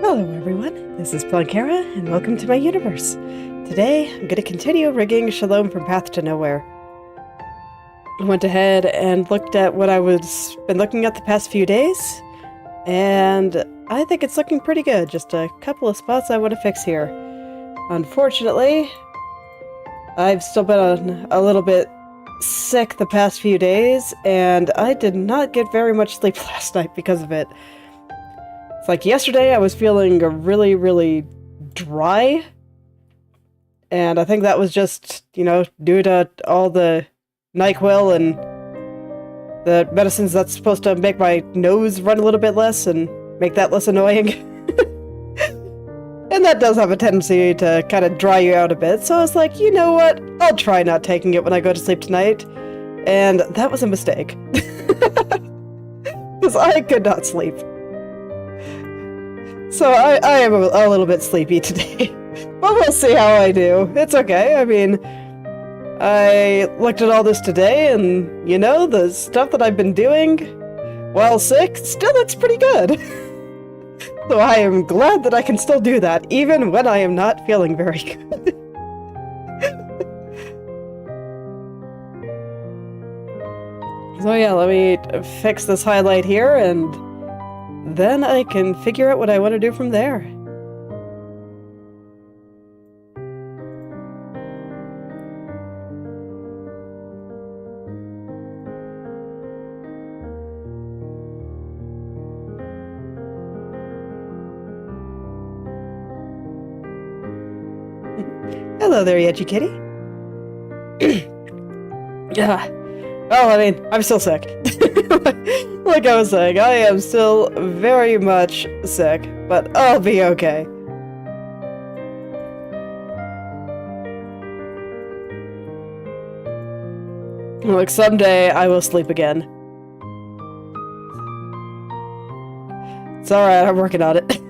Hello everyone, this is Plankara, and welcome to my universe. Today, I'm going to continue rigging Shalom from Path to Nowhere. I went ahead and looked at what I was been looking at the past few days, and I think it's looking pretty good. Just a couple of spots I want to fix here. Unfortunately, I've still been a little bit sick the past few days, and I did not get very much sleep last night because of it. It's like yesterday I was feeling really, really dry, and I think that was just, due to all the NyQuil and the medicines that's supposed to make my nose run a little bit less and make that less annoying. And that does have a tendency to kind of dry you out a bit, so I was like, you know what, I'll try not taking it when I go to sleep tonight. And that was a mistake. Because I could not sleep. So I am a little bit sleepy today, but we'll see how I do. It's okay. I mean, I looked at all this today, and, the stuff that I've been doing while sick, still looks pretty good. So I am glad that I can still do that, even when I am not feeling very good. So yeah, let me fix this highlight here, and then I can figure out what I want to do from there. Hello there, Yechi Kitty. Yeah. Well, I mean, I'm still sick. Like I was saying, I am still very much sick, but I'll be okay. Look, someday I will sleep again. It's alright, I'm working on it.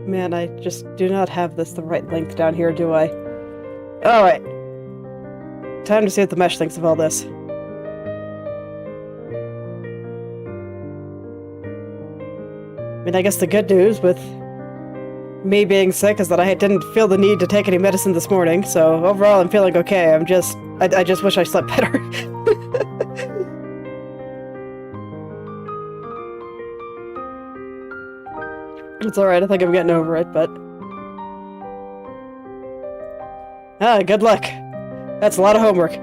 Man, I just do not have this the right length down here, do I? Alright. Time to see what the mesh thinks of all this. I mean, I guess the good news with me being sick is that I didn't feel the need to take any medicine this morning, so overall I'm feeling okay. I just wish I slept better. It's alright, I think I'm getting over it, but... good luck. That's a lot of homework.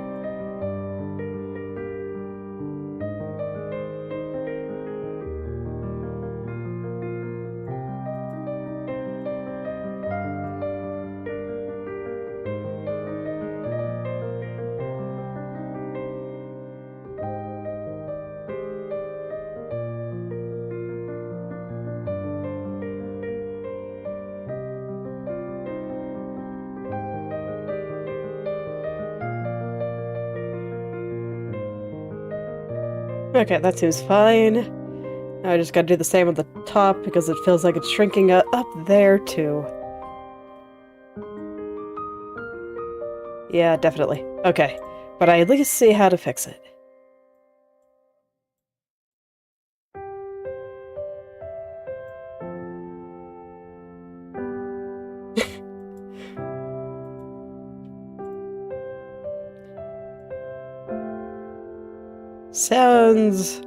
Okay, that seems fine. Now I just gotta do the same on the top because it feels like it's shrinking up there too. Yeah, definitely. Okay, but I at least see how to fix it. Sounds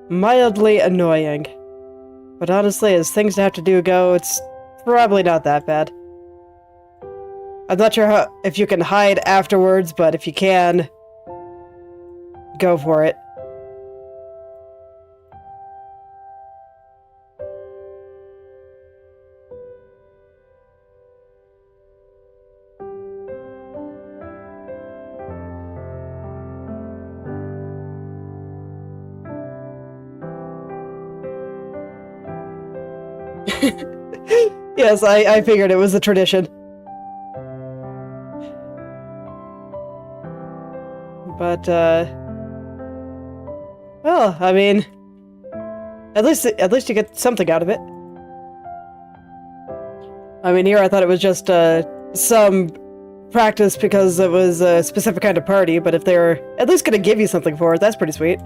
mildly annoying. But honestly, as things have to do go, it's probably not that bad. I'm not sure if you can hide afterwards, but if you can, go for it. Yes, I figured it was a tradition. But, well, I mean, At least you get something out of it. I mean, here I thought it was just some practice because it was a specific kind of party, but if they're at least gonna give you something for it, that's pretty sweet.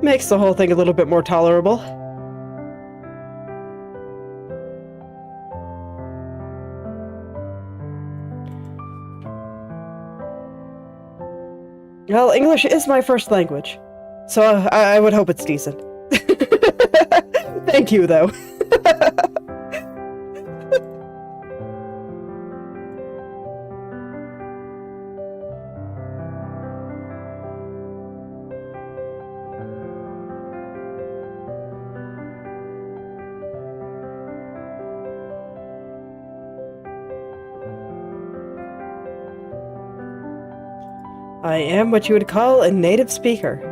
Makes the whole thing a little bit more tolerable. Well, English is my first language, so I would hope it's decent. Thank you, though. I am what you would call a native speaker.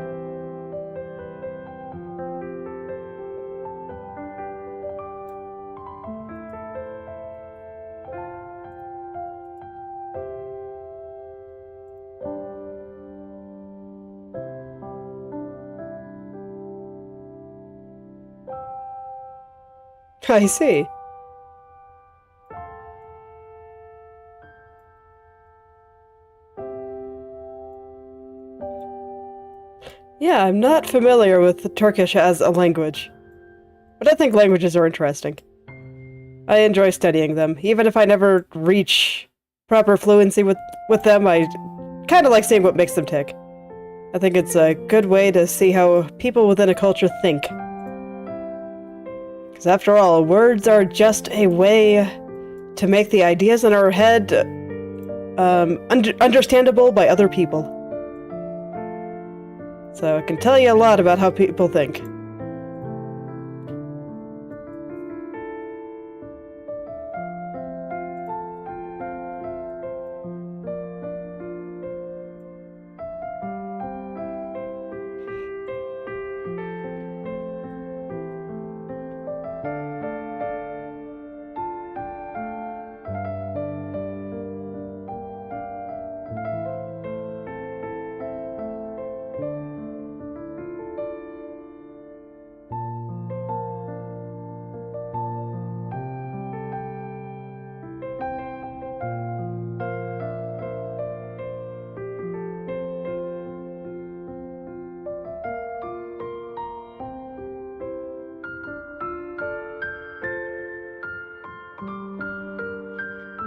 I see. Yeah, I'm not familiar with Turkish as a language, but I think languages are interesting. I enjoy studying them, even if I never reach proper fluency with them. I kind of like seeing what makes them tick. I think it's a good way to see how people within a culture think. Because after all, words are just a way to make the ideas in our head understandable by other people. So it can tell you a lot about how people think.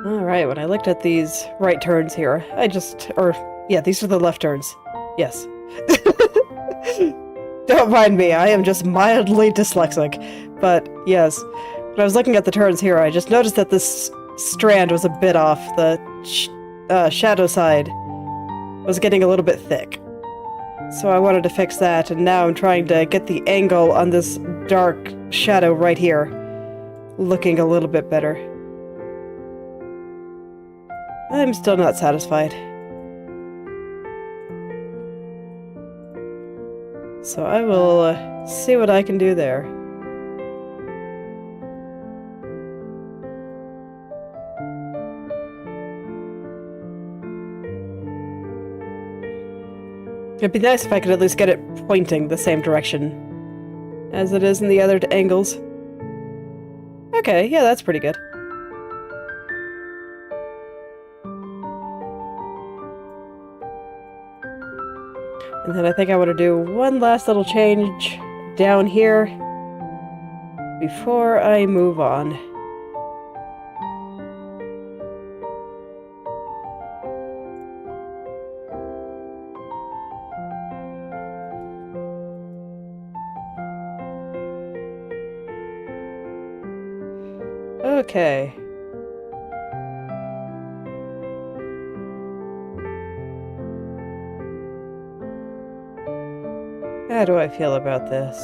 Alright, when I looked at these right turns here, yeah, these are the left turns. Yes. Don't mind me, I am just mildly dyslexic. But, yes, when I was looking at the turns here, I just noticed that this strand was a bit off. The shadow side was getting a little bit thick. So I wanted to fix that, and now I'm trying to get the angle on this dark shadow right here looking a little bit better. I'm still not satisfied. So I will see what I can do there. It'd be nice if I could at least get it pointing the same direction as it is in the other angles. Okay, yeah, that's pretty good. And then I think I want to do one last little change down here before I move on. Okay. How do I feel about this?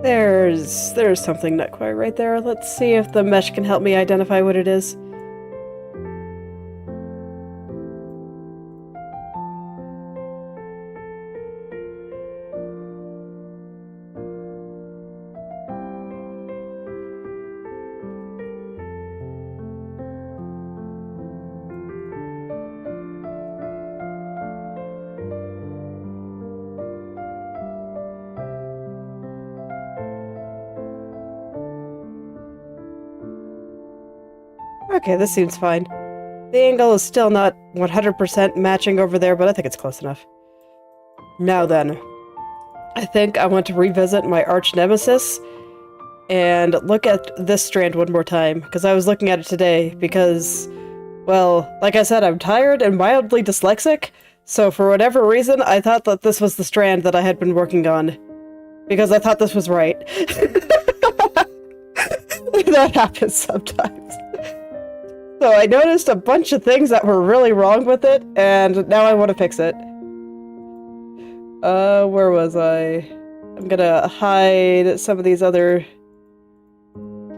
There's something not quite right there. Let's see if the mesh can help me identify what it is. Okay, this seems fine. The angle is still not 100% matching over there, but I think it's close enough. Now then, I think I want to revisit my arch nemesis and look at this strand one more time, because I was looking at it today, because, well, like I said, I'm tired and mildly dyslexic, so for whatever reason, I thought that this was the strand that I had been working on, because I thought this was right. That happens sometimes. So I noticed a bunch of things that were really wrong with it, and now I want to fix it. Where was I? I'm gonna hide some of these other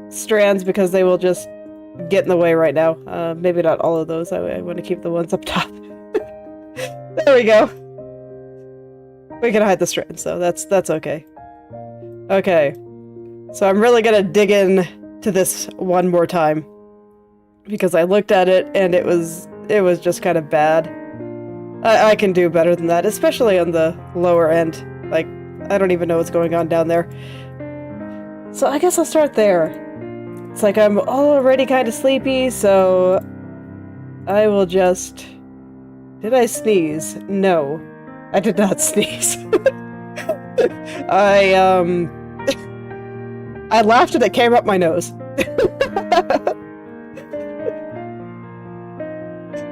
strands because they will just get in the way right now. Maybe not all of those. I want to keep the ones up top. There we go. We can hide the strands, so that's okay. Okay. So I'm really gonna dig in to this one more time, because I looked at it and it was just kind of bad. I can do better than that, especially on the lower end. Like, I don't even know what's going on down there. So I guess I'll start there. It's like I'm already kind of sleepy, so I will just... Did I sneeze? No, I did not sneeze. I laughed and it came up my nose.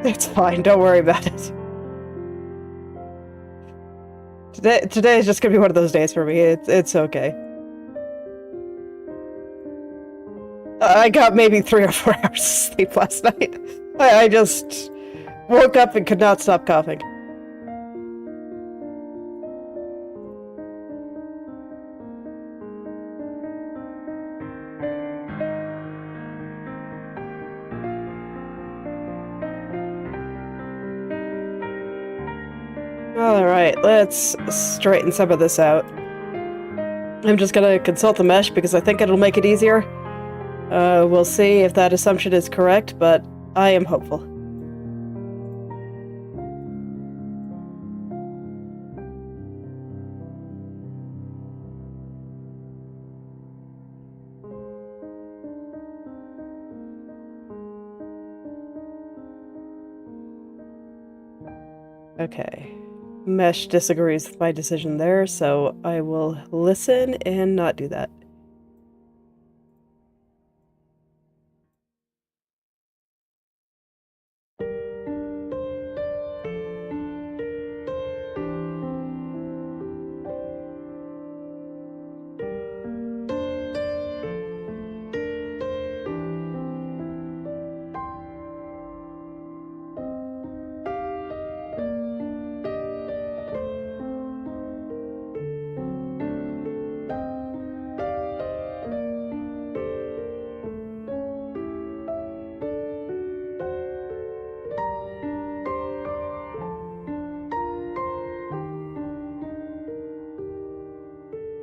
It's fine, don't worry about it. Today is just gonna be one of those days for me. It's okay. I got maybe 3 or 4 hours of sleep last night. I just woke up and could not stop coughing. Alright, let's straighten some of this out. I'm just gonna consult the mesh because I think it'll make it easier. We'll see if that assumption is correct, but I am hopeful. Okay. Mesh disagrees with my decision there, so I will listen and not do that.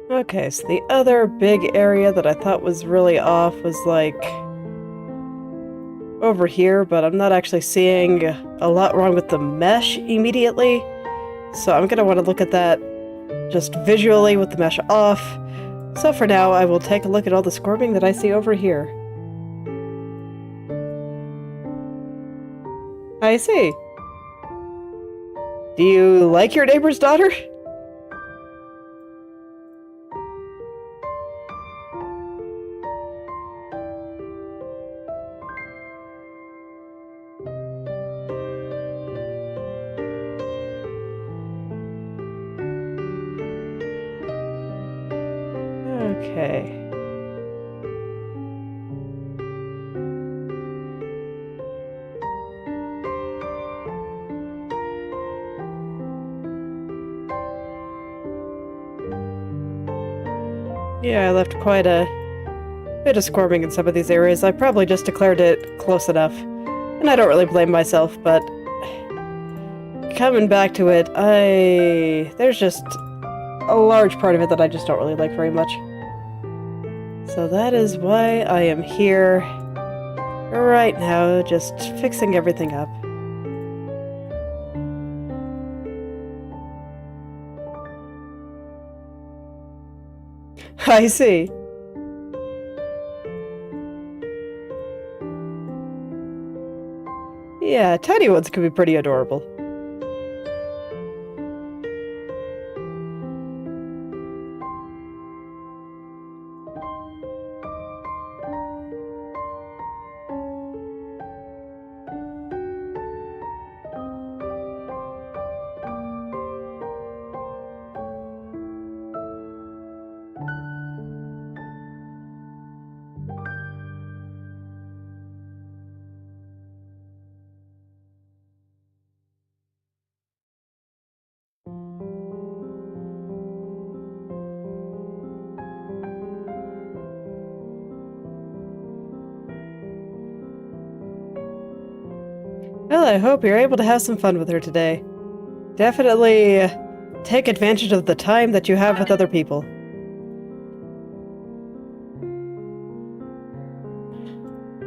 Okay, so the other big area that I thought was really off was like over here, but I'm not actually seeing a lot wrong with the mesh immediately. So I'm gonna want to look at that just visually with the mesh off. So for now, I will take a look at all the squirming that I see over here. I see. Do you like your neighbor's daughter? Okay. Yeah, I left quite a bit of squirming in some of these areas. I probably just declared it close enough. And I don't really blame myself, but coming back to it, there's just a large part of it that I just don't really like very much. So that is why I am here right now, just fixing everything up. I see. Yeah, tiny ones could be pretty adorable. Well, I hope you're able to have some fun with her today. Definitely take advantage of the time that you have with other people.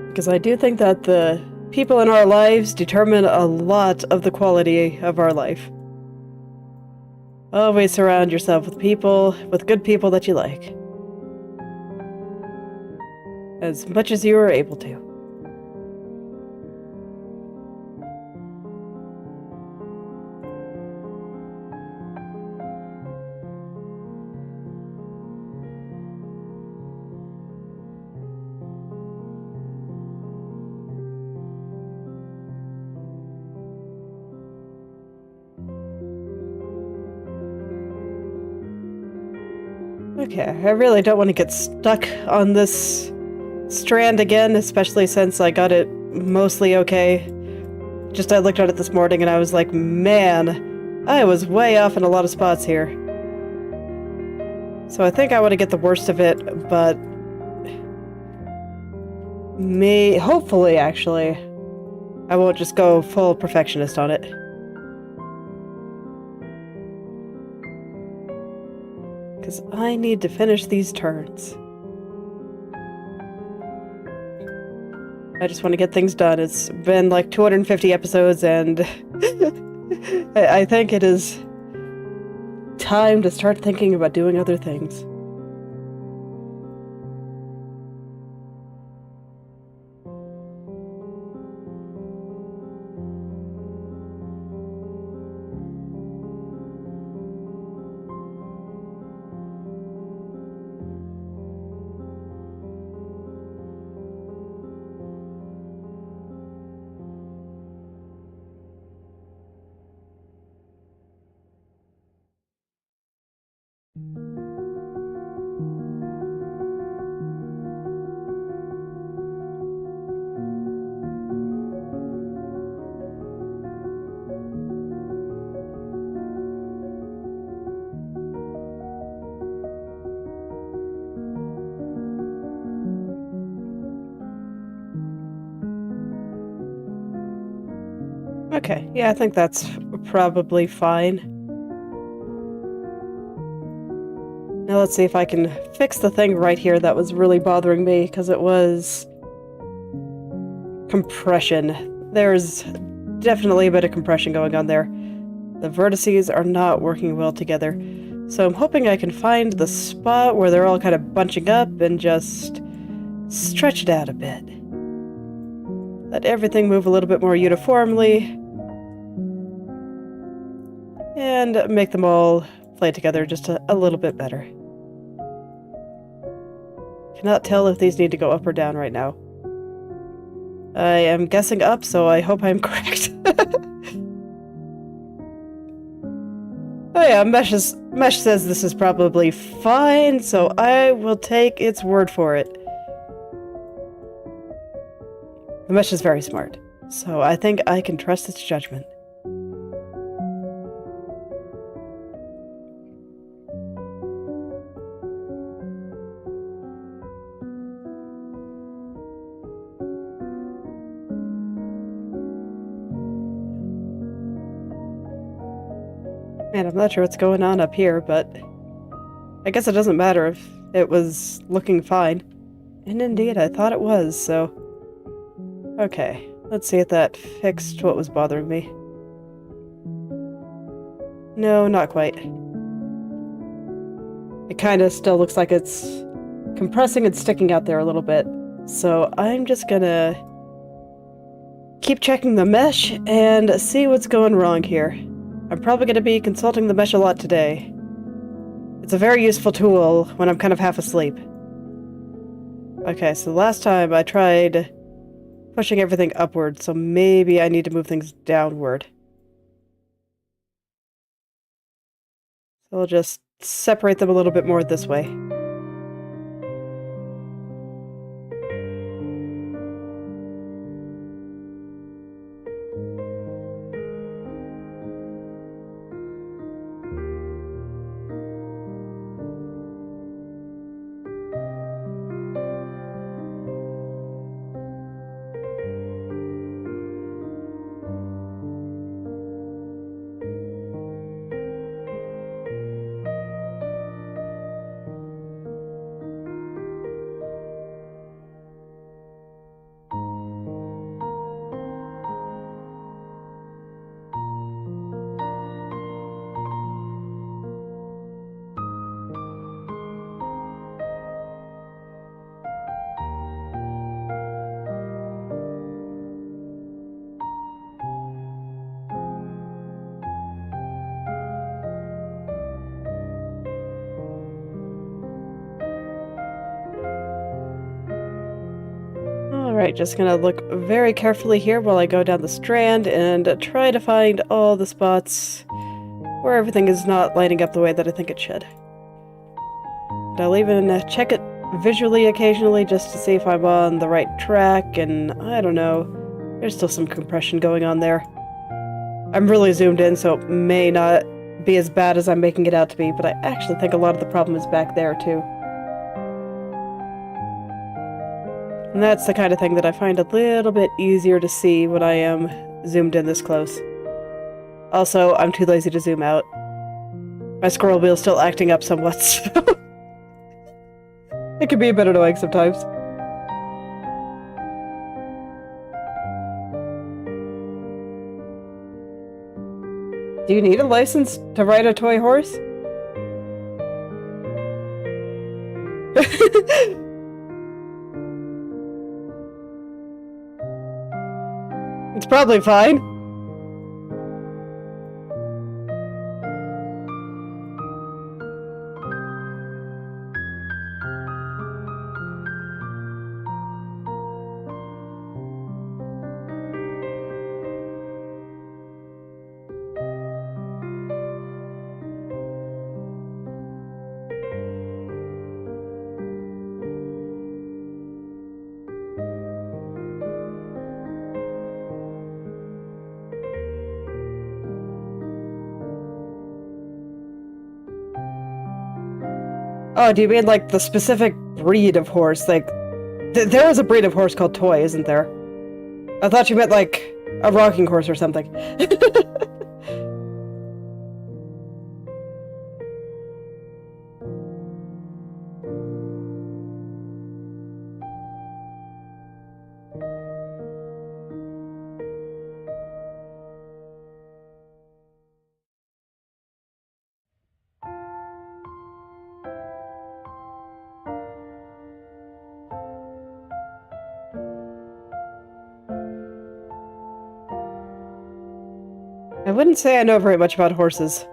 Because I do think that the people in our lives determine a lot of the quality of our life. Always surround yourself with good people that you like. As much as you are able to. Okay, I really don't want to get stuck on this strand again, especially since I got it mostly okay. I looked at it this morning and I was like, man, I was way off in a lot of spots here. So I think I want to get the worst of it, but hopefully, actually, I won't just go full perfectionist on it. Because I need to finish these turns. I just want to get things done. It's been like 250 episodes, and I think it is time to start thinking about doing other things. Okay, yeah, I think that's probably fine. Now let's see if I can fix the thing right here that was really bothering me, because it was compression. There's definitely a bit of compression going on there. The vertices are not working well together. So I'm hoping I can find the spot where they're all kind of bunching up and just stretch it out a bit. Let everything move a little bit more uniformly. And make them all play together just a little bit better. Cannot tell if these need to go up or down right now. I am guessing up, so I hope I'm correct. Oh yeah, Mesh says this is probably fine, so I will take its word for it. The Mesh is very smart, so I think I can trust its judgment. Man, I'm not sure what's going on up here, but I guess it doesn't matter if it was looking fine. And indeed, I thought it was, so... Okay, let's see if that fixed what was bothering me. No, not quite. It kind of still looks like it's compressing and sticking out there a little bit. So I'm just gonna keep checking the mesh and see what's going wrong here. I'm probably going to be consulting the mesh a lot today. It's a very useful tool when I'm kind of half asleep. Okay, so last time I tried pushing everything upward, so maybe I need to move things downward. So I'll just separate them a little bit more this way. Alright, just gonna look very carefully here while I go down the strand and try to find all the spots where everything is not lining up the way that I think it should. And I'll even check it visually occasionally just to see if I'm on the right track, and I don't know, there's still some compression going on there. I'm really zoomed in, so it may not be as bad as I'm making it out to be, but I actually think a lot of the problem is back there too. And that's the kind of thing that I find a little bit easier to see when I am zoomed in this close. Also, I'm too lazy to zoom out. My scroll wheel's still acting up somewhat, so it can be a bit annoying sometimes. Do you need a license to ride a toy horse? It's probably fine. Oh, do you mean like the specific breed of horse? Like, there is a breed of horse called Toy, isn't there? I thought you meant like a rocking horse or something. I wouldn't say I know very much about horses.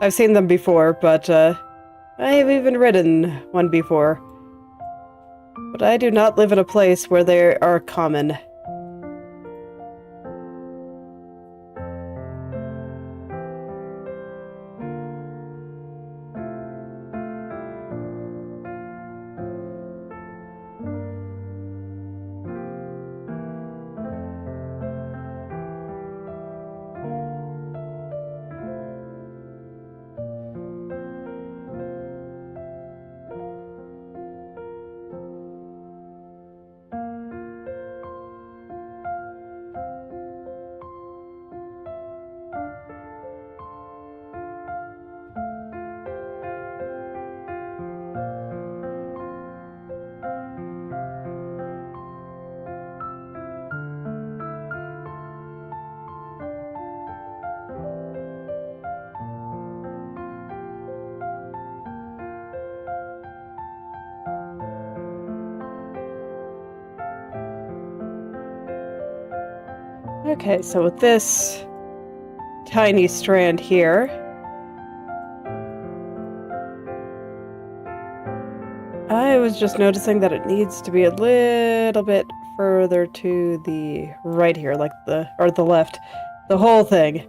I've seen them before, but I have even ridden one before. But I do not live in a place where they are common. Okay, so with this tiny strand here, I was just noticing that it needs to be a little bit further to the right here, like the left. The whole thing.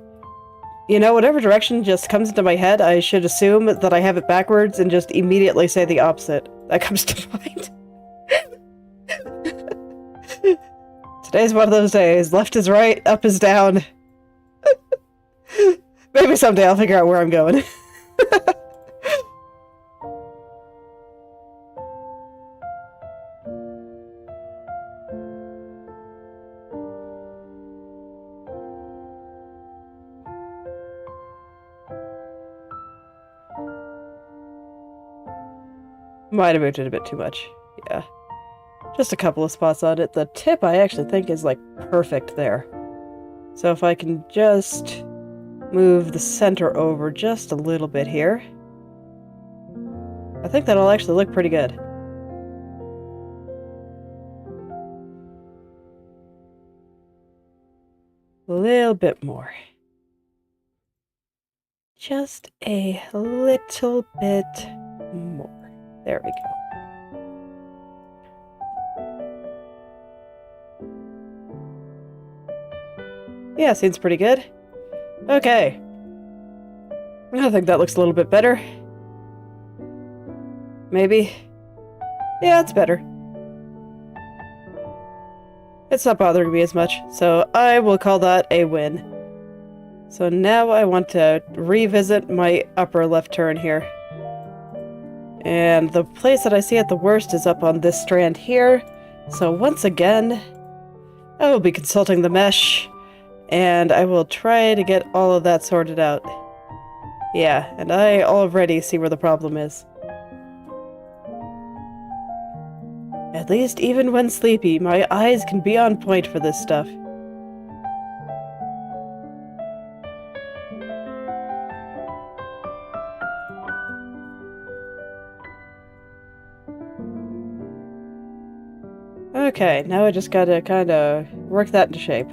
You know, whatever direction just comes into my head, I should assume that I have it backwards and just immediately say the opposite. That comes to mind. Today's one of those days. Left is right, up is down. Maybe someday I'll figure out where I'm going. Might have moved it a bit too much. Yeah. Just a couple of spots on it. The tip I actually think is like perfect there. So if I can just move the center over just a little bit here, I think that'll actually look pretty good. A little bit more. Just a little bit more. There we go. Yeah, seems pretty good. Okay. I think that looks a little bit better. Maybe. Yeah, it's better. It's not bothering me as much, so I will call that a win. So now I want to revisit my upper left turn here. And the place that I see it the worst is up on this strand here. So once again, I will be consulting the mesh, and I will try to get all of that sorted out. Yeah, and I already see where the problem is. At least even when sleepy, my eyes can be on point for this stuff. Okay, now I just gotta kinda work that into shape.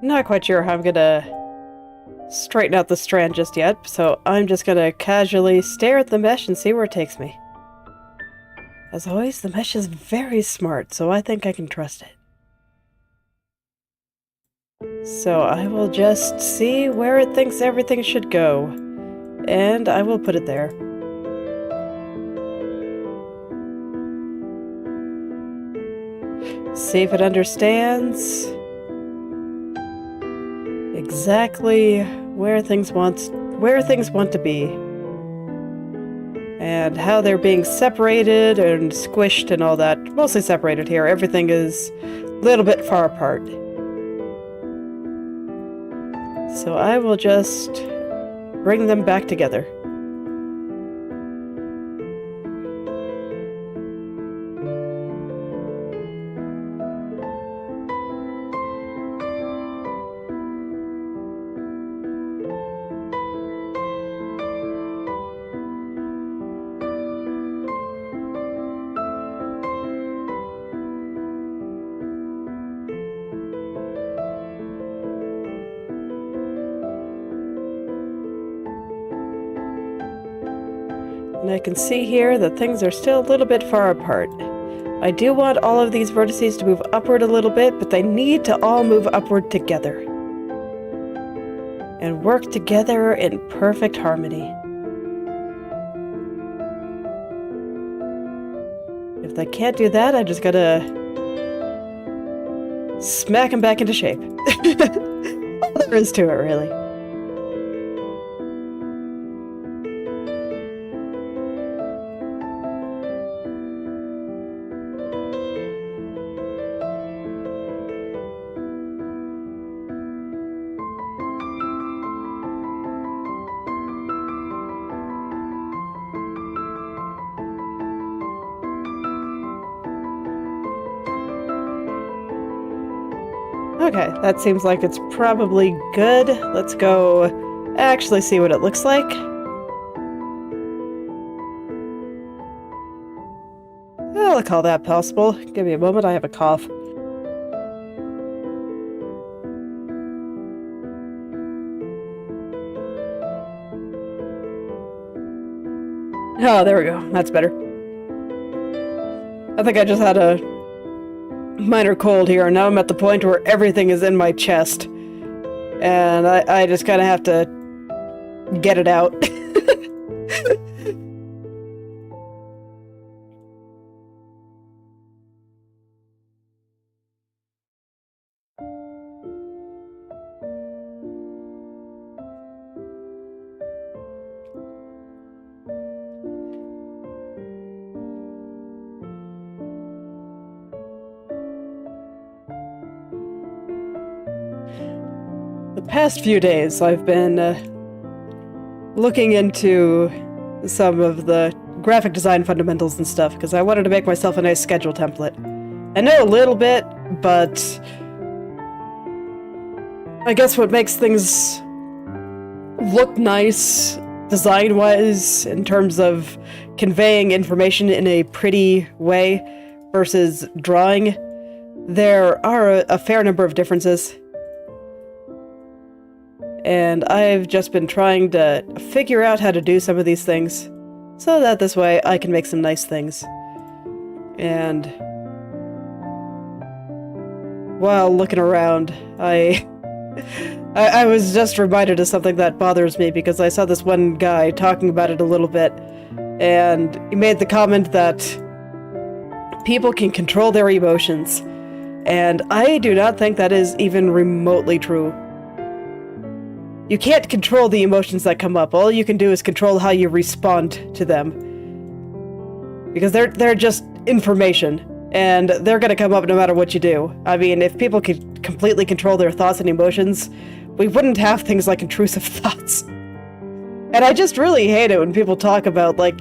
Not quite sure how I'm gonna straighten out the strand just yet, so I'm just gonna casually stare at the mesh and see where it takes me. As always, the mesh is very smart, so I think I can trust it. So I will just see where it thinks everything should go, and I will put it there. See if it understands exactly where things want to be, and how they're being separated and squished and all that. Mostly separated here. Everything is a little bit far apart. So I will just bring them back together. And I can see here that things are still a little bit far apart. I do want all of these vertices to move upward a little bit, but they need to all move upward together. And work together in perfect harmony. If they can't do that, I just gotta smack them back into shape. All there is to it, really. Okay, that seems like it's probably good. Let's go actually see what it looks like. I'll call that possible. Give me a moment, I have a cough. Oh, there we go. That's better. I think I just had a minor cold here, and now I'm at the point where everything is in my chest. And I just kind of have to get it out. The past few days, I've been looking into some of the graphic design fundamentals and stuff, because I wanted to make myself a nice schedule template. I know a little bit, but I guess what makes things look nice, design-wise, in terms of conveying information in a pretty way versus drawing, there are a fair number of differences. And I've just been trying to figure out how to do some of these things, so that this way I can make some nice things. And while looking around, I was just reminded of something that bothers me, because I saw this one guy talking about it a little bit, and he made the comment that people can control their emotions, and I do not think that is even remotely true. You can't control the emotions that come up. All you can do is control how you respond to them. Because they're just information, and they're gonna come up no matter what you do. I mean, if people could completely control their thoughts and emotions, we wouldn't have things like intrusive thoughts. And I just really hate it when people talk about, like,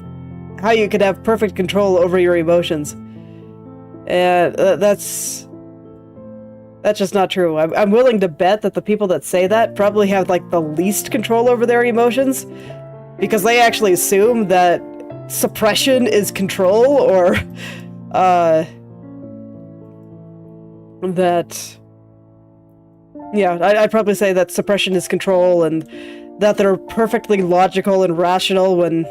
how you could have perfect control over your emotions. And that's just not true. I'm willing to bet that the people that say that probably have, like, the least control over their emotions, because they actually assume that suppression is control, or that, yeah, I'd probably say that suppression is control, and that they're perfectly logical and rational, when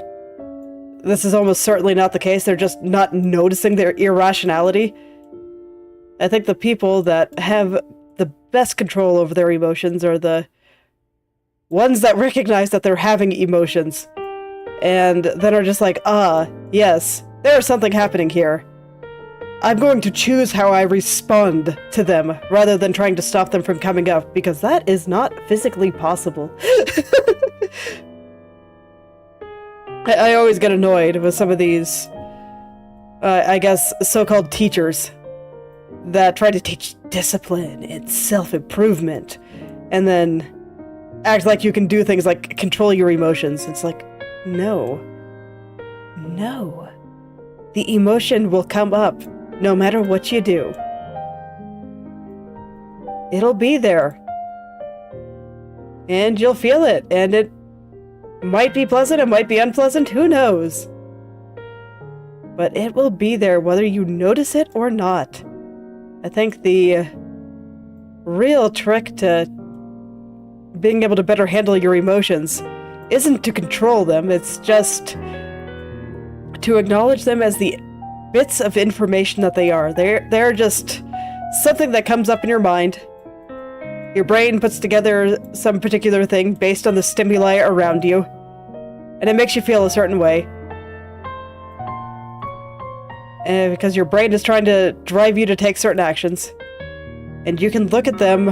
this is almost certainly not the case. They're just not noticing their irrationality. I think the people that have the best control over their emotions are the ones that recognize that they're having emotions, and then are just like, yes, there's something happening here. I'm going to choose how I respond to them, rather than trying to stop them from coming up, because that is not physically possible. I always get annoyed with some of these, I guess, so-called teachers that try to teach discipline and self-improvement, and then act like you can do things like control your emotions. It's like, no. No. The emotion will come up no matter what you do. It'll be there. And you'll feel it, and it might be pleasant, it might be unpleasant, who knows? But it will be there whether you notice it or not. I think the real trick to being able to better handle your emotions isn't to control them, it's just to acknowledge them as the bits of information that they are. They're just something that comes up in your mind. Your brain puts together some particular thing based on the stimuli around you, and it makes you feel a certain way. And because your brain is trying to drive you to take certain actions. And you can look at them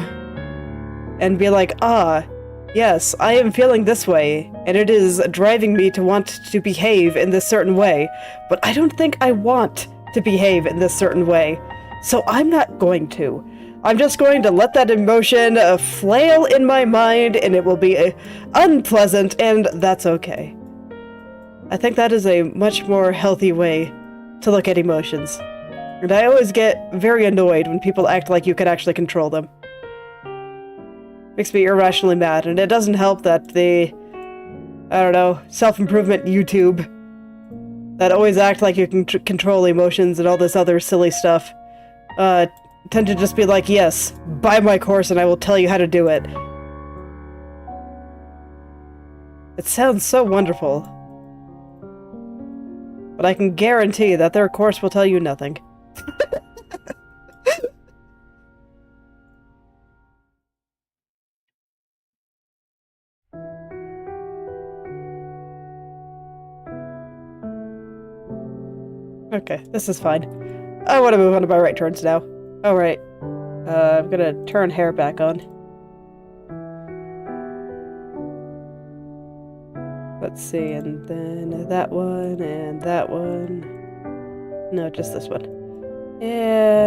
and be like, ah, yes, I am feeling this way, and it is driving me to want to behave in this certain way, but I don't think I want to behave in this certain way, so I'm not going to. I'm just going to let that emotion flail in my mind, and it will be unpleasant, and that's okay. I think that is a much more healthy way to look at emotions. And I always get very annoyed when people act like you can actually control them. Makes me irrationally mad, and it doesn't help that the, I don't know, self-improvement YouTube that always act like you can control emotions and all this other silly stuff, tend to just be like, yes, buy my course and I will tell you how to do it. It sounds so wonderful. But I can guarantee that their course will tell you nothing. Okay, this is fine. I want to move on to my right turns now. Alright. I'm gonna turn hair back on. Let's see, and then that one, and that one. No, just this one. And...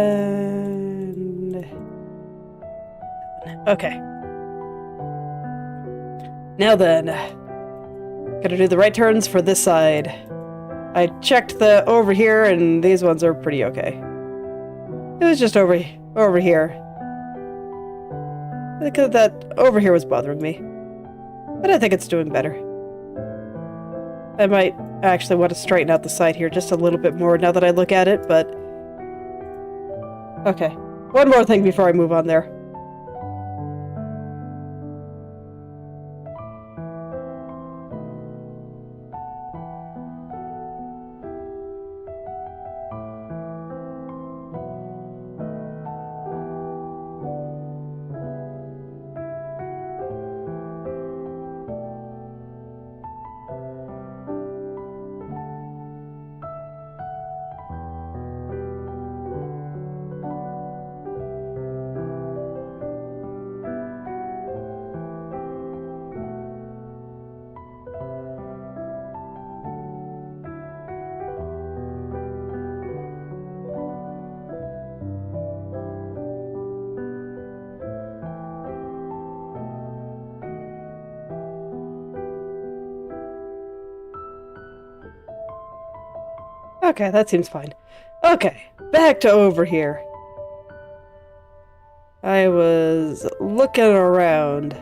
okay. Now then. Gotta do the right turns for this side. I checked the over here, and these ones are pretty okay. It was just over here. I think that over here was bothering me. But I think it's doing better. I might actually want to straighten out the side here just a little bit more now that I look at it, but... okay. One more thing before I move on there. Okay, that seems fine. Okay, back to over here. I was looking around.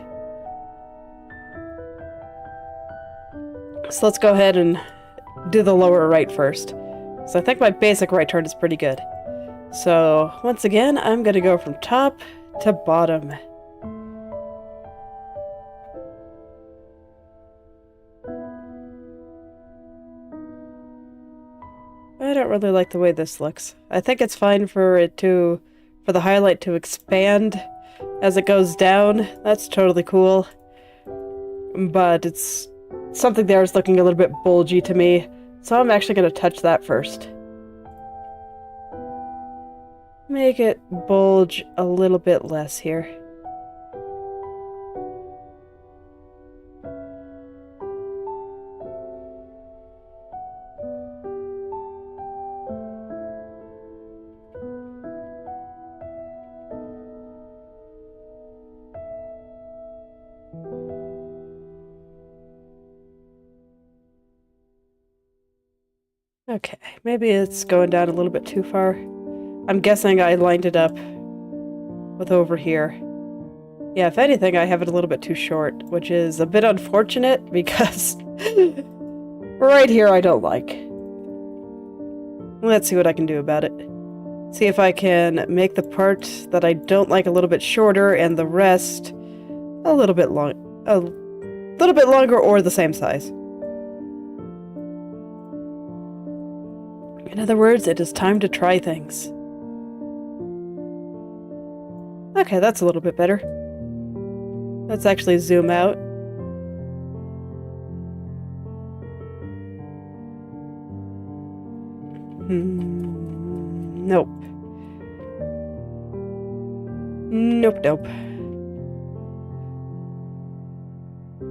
So let's go ahead and do the lower right first. So I think my basic right turn is pretty good. So, once again, I'm gonna go from top to bottom. I don't really like the way this looks. I think it's fine for the highlight to expand as it goes down. That's totally cool. But it's something there is looking a little bit bulgy to me, so I'm actually going to touch that first. Make it bulge a little bit less here. Okay, maybe it's going down a little bit too far. I'm guessing I lined it up with over here. Yeah, if anything, I have it a little bit too short, which is a bit unfortunate because right here I don't like. Let's see what I can do about it. See if I can make the part that I don't like a little bit shorter and the rest a little bit longer or the same size. In other words, it is time to try things. Okay, that's a little bit better. Let's actually zoom out. Nope. Nope.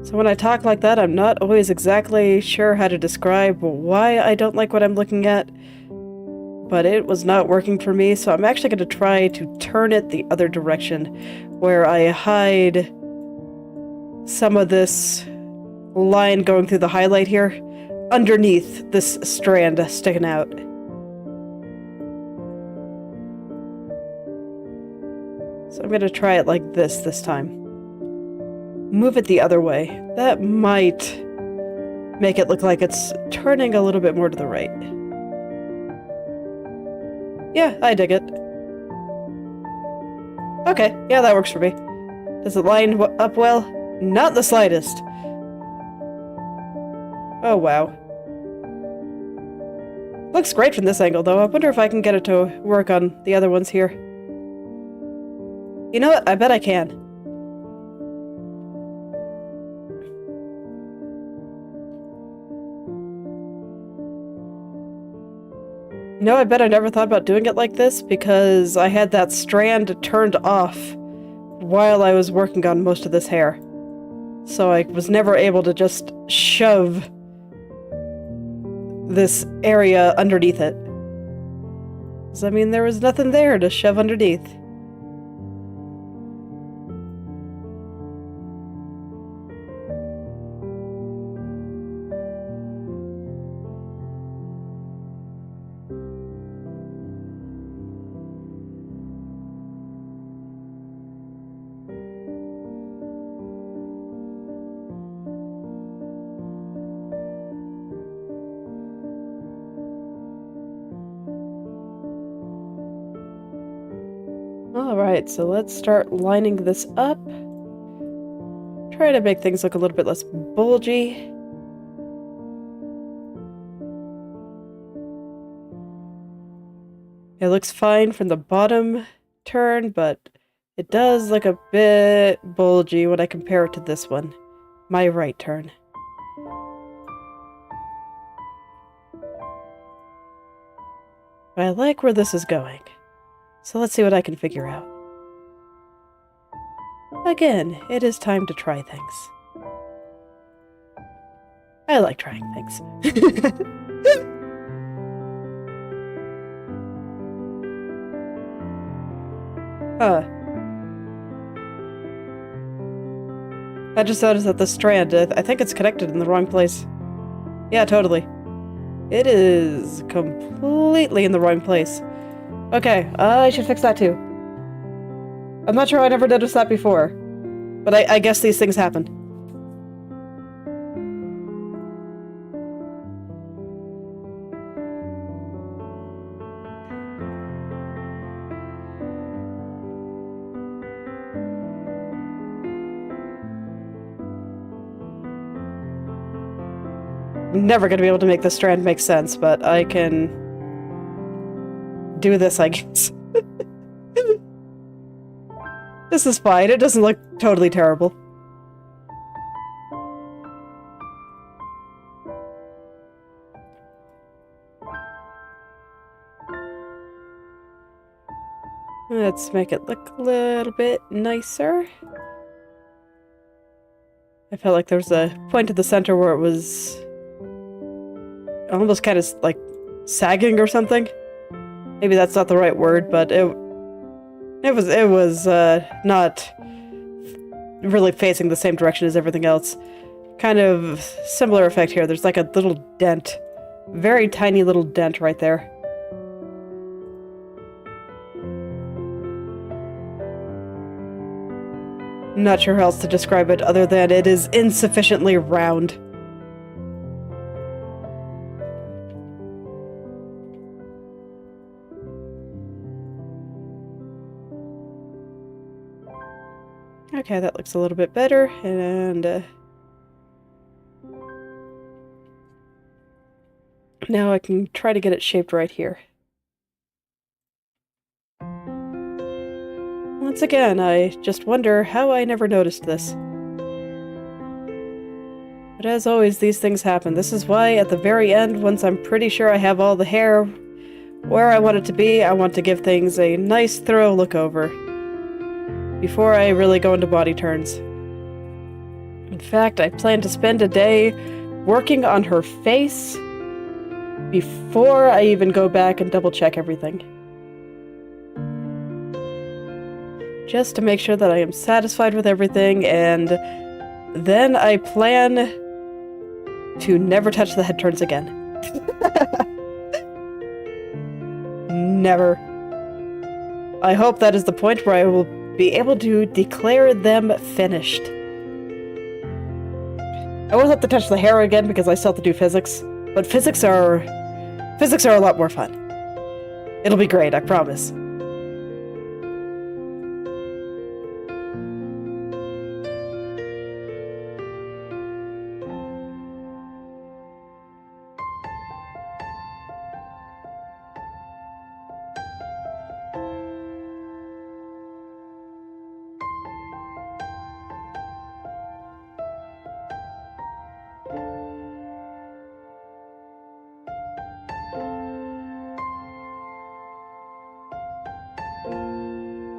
So when I talk like that, I'm not always exactly sure how to describe why I don't like what I'm looking at, but it was not working for me, so I'm actually going to try to turn it the other direction, where I hide some of this line going through the highlight here underneath this strand sticking out. So I'm going to try it like this time. Move it the other way. That might make it look like it's turning a little bit more to the right. Yeah, I dig it. Okay, yeah, that works for me. Does it line up well? Not the slightest. Oh, wow. Looks great from this angle, though. I wonder if I can get it to work on the other ones here. You know what? I bet I can. You know, I bet I never thought about doing it like this because I had that strand turned off while I was working on most of this hair. So I was never able to just shove this area underneath it. 'Cause, I mean, there was nothing there to shove underneath. Alright, so let's start lining this up. Try to make things look a little bit less bulgy. It looks fine from the bottom turn, but it does look a bit bulgy when I compare it to this one, my right turn. But I like where this is going. So let's see what I can figure out. Again, it is time to try things. I like trying things. Huh. I just noticed that the strand, I think it's connected in the wrong place. Yeah, totally. It is completely in the wrong place. Okay, I should fix that too. I'm not sure I never noticed that before, but I guess these things happen. I'm never gonna be able to make this strand make sense, but I can do this, I guess. This is fine. It doesn't look totally terrible. Let's make it look a little bit nicer. I felt like there was a point at the center where it was almost kind of like sagging or something. Maybe that's not the right word, but it was not really facing the same direction as everything else. Kind of similar effect here. There's like a little dent. Very tiny little dent right there. Not sure how else to describe it other than it is insufficiently round. Okay, that looks a little bit better, and Now I can try to get it shaped right here. Once again, I just wonder how I never noticed this. But as always, these things happen. This is why, at the very end, once I'm pretty sure I have all the hair where I want it to be, I want to give things a nice, thorough look over before I really go into body turns. In fact, I plan to spend a day working on her face before I even go back and double-check everything. Just to make sure that I am satisfied with everything, and then I plan to never touch the head turns again. Never. I hope that is the point where I will be able to declare them finished. I won't have to touch the hair again because I still have to do physics, but physics are a lot more fun. It'll be great, I promise.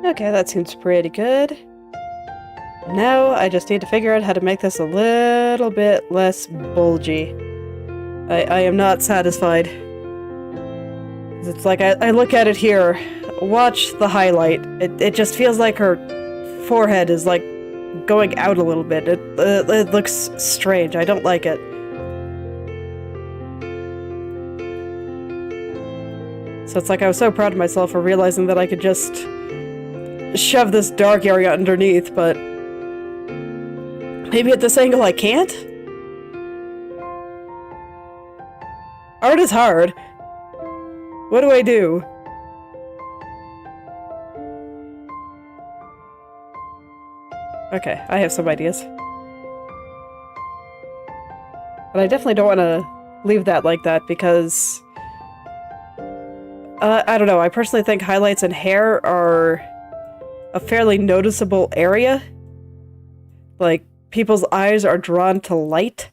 Okay, that seems pretty good. Now I just need to figure out how to make this a little bit less bulgy. I am not satisfied. It's like I look at it here, watch the highlight. It just feels like her forehead is like going out a little bit. It looks strange. I don't like it. So it's like I was so proud of myself for realizing that I could just shove this dark area underneath, but maybe at this angle I can't? Art is hard. What do I do? Okay, I have some ideas. But I definitely don't want to leave that like that because I don't know, I personally think highlights and hair are a fairly noticeable area. Like, people's eyes are drawn to light.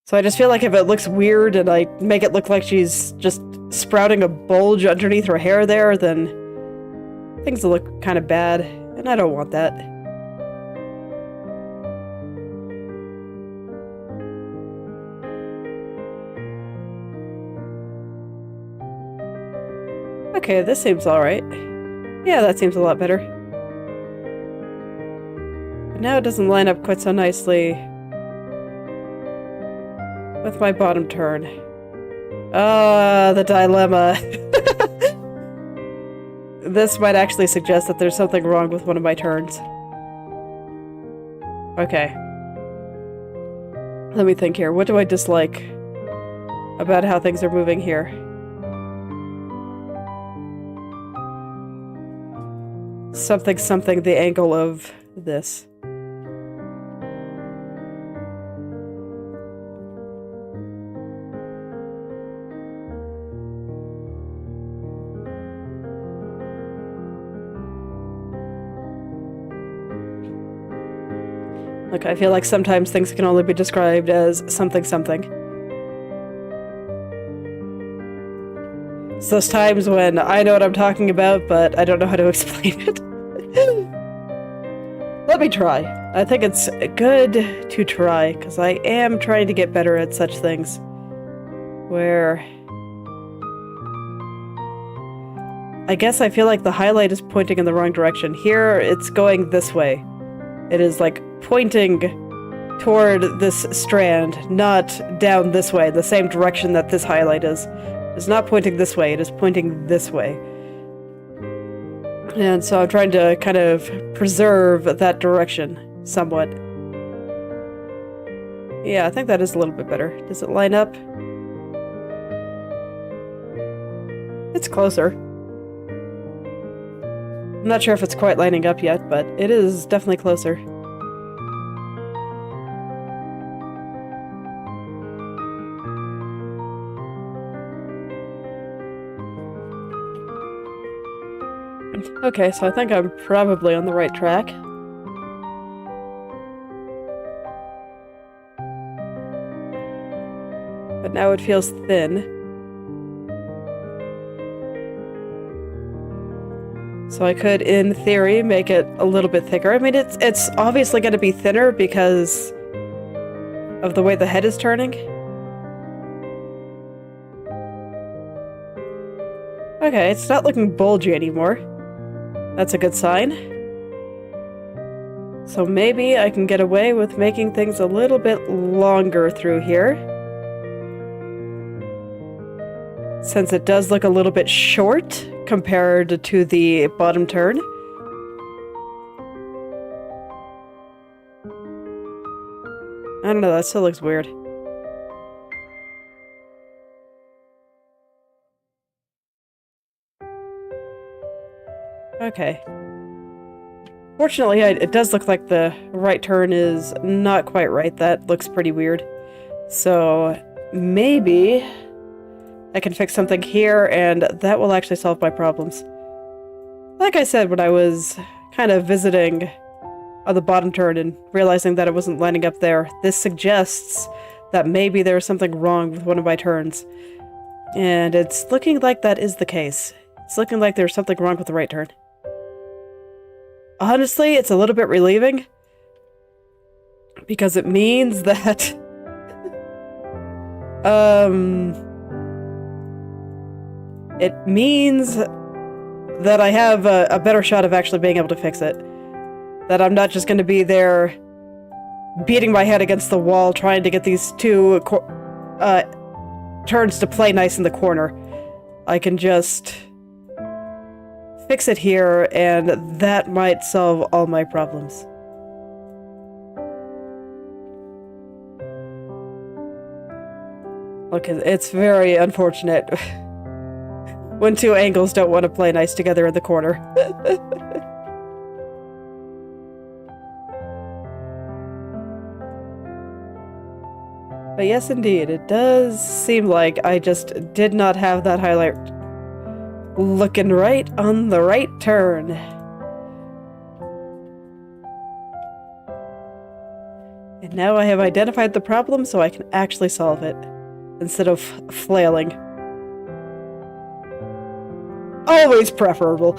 So I just feel like if it looks weird and I make it look like she's just sprouting a bulge underneath her hair there, then things will look kind of bad, and I don't want that. Okay, this seems alright. Yeah, that seems a lot better. But now it doesn't line up quite so nicely with my bottom turn. Ah, the dilemma. This might actually suggest that there's something wrong with one of my turns. Okay. Let me think here. What do I dislike about how things are moving here? Something, the angle of this. Look, I feel like sometimes things can only be described as something. It's those times when I know what I'm talking about, but I don't know how to explain it. Let me try. I think it's good to try, because I am trying to get better at such things. Where I guess I feel like the highlight is pointing in the wrong direction. Here, it's going this way. It is like pointing toward this strand, not down this way, the same direction that this highlight is. It's not pointing this way, it is pointing this way. And so I'm trying to kind of preserve that direction somewhat. Yeah, I think that is a little bit better. Does it line up? It's closer. I'm not sure if it's quite lining up yet, but it is definitely closer. Okay, so I think I'm probably on the right track. But now it feels thin. So I could, in theory, make it a little bit thicker. I mean, it's obviously going to be thinner because of the way the head is turning. Okay, it's not looking bulgy anymore. That's a good sign. So maybe I can get away with making things a little bit longer through here. Since it does look a little bit short compared to the bottom turn. I don't know, that still looks weird. Okay. Fortunately, it does look like the right turn is not quite right. That looks pretty weird. So, maybe I can fix something here, and that will actually solve my problems. Like I said, when I was kind of visiting on the bottom turn and realizing that it wasn't lining up there, this suggests that maybe there's something wrong with one of my turns. And it's looking like that is the case. It's looking like there's something wrong with the right turn. Honestly, it's a little bit relieving, because it means that it means that I have a better shot of actually being able to fix it. That I'm not just going to be there beating my head against the wall trying to get these two turns to play nice in the corner. I can just fix it here, and that might solve all my problems. Look, it's very unfortunate when two angles don't want to play nice together in the corner. But yes, indeed, it does seem like I just did not have that highlight looking right on the right turn. And now I have identified the problem, so I can actually solve it, instead of flailing. Always preferable.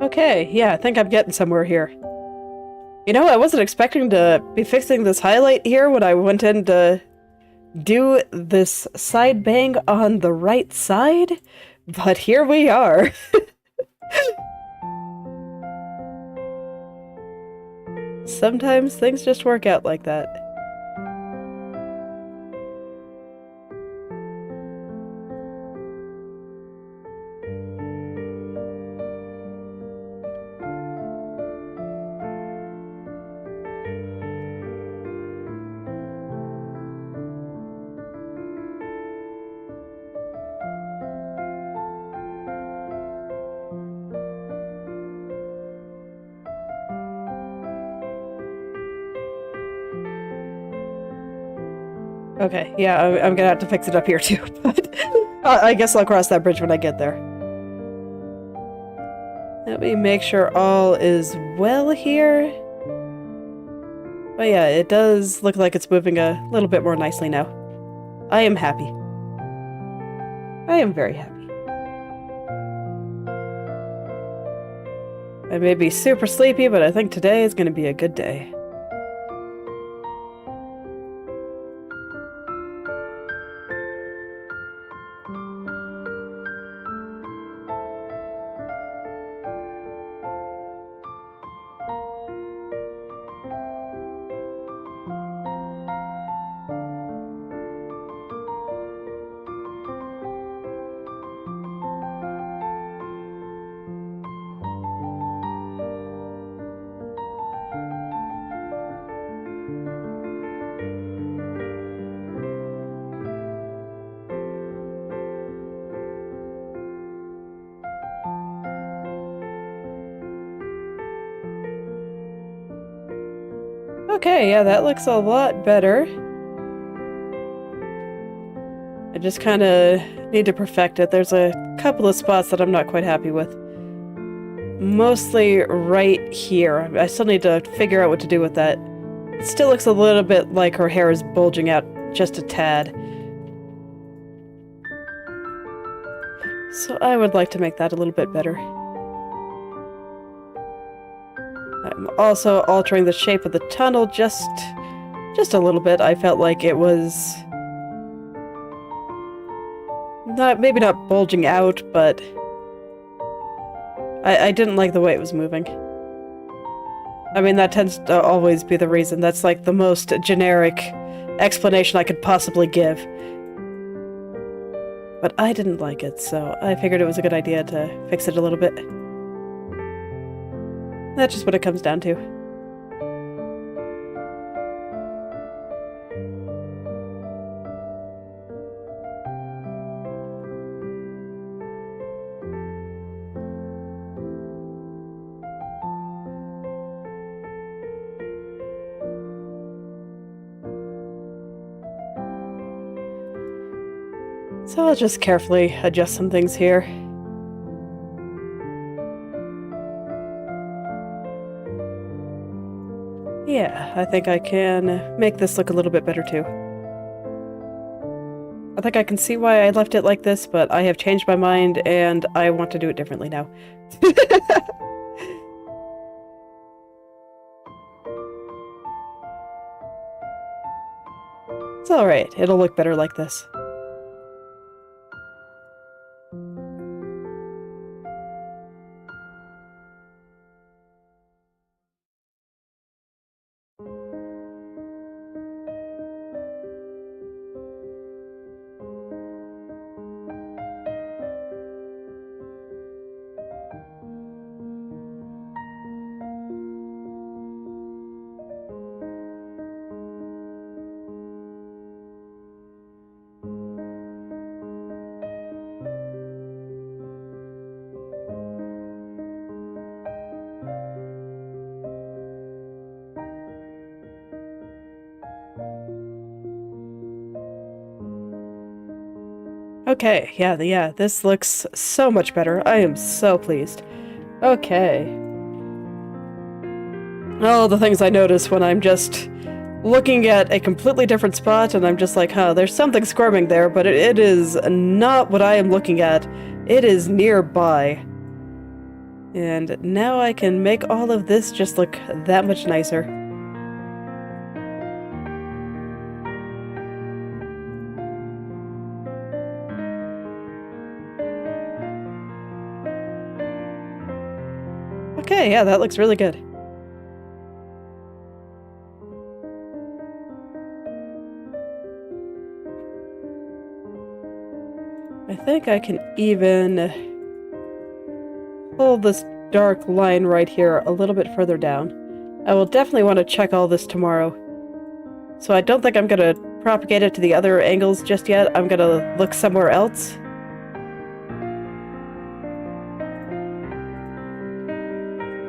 Okay, yeah, I think I'm getting somewhere here. You know, I wasn't expecting to be fixing this highlight here when I went in to do this side bang on the right side, but here we are. Sometimes things just work out like that. Okay, yeah, I'm gonna have to fix it up here too, but I guess I'll cross that bridge when I get there. Let me make sure all is well here. But yeah, it does look like it's moving a little bit more nicely now. I am happy. I am very happy. I may be super sleepy, but I think today is going to be a good day. Okay, yeah, that looks a lot better. I just kind of need to perfect it. There's a couple of spots that I'm not quite happy with. Mostly right here. I still need to figure out what to do with that. It still looks a little bit like her hair is bulging out just a tad. So I would like to make that a little bit better. I'm also altering the shape of the tunnel just a little bit. I felt like it was maybe not bulging out, but I didn't like the way it was moving. I mean, that tends to always be the reason. That's like the most generic explanation I could possibly give. But I didn't like it, so I figured it was a good idea to fix it a little bit. That's just what it comes down to. So I'll just carefully adjust some things here. Yeah, I think I can make this look a little bit better too. I think I can see why I left it like this, but I have changed my mind and I want to do it differently now. It's alright, it'll look better like this. Okay, yeah, this looks so much better. I am so pleased. Okay. All the things I notice when I'm just looking at a completely different spot and I'm just like, huh, there's something squirming there, but it is not what I am looking at. It is nearby. And now I can make all of this just look that much nicer. Okay, yeah, that looks really good. I think I can even pull this dark line right here a little bit further down. I will definitely want to check all this tomorrow. So I don't think I'm going to propagate it to the other angles just yet. I'm going to look somewhere else.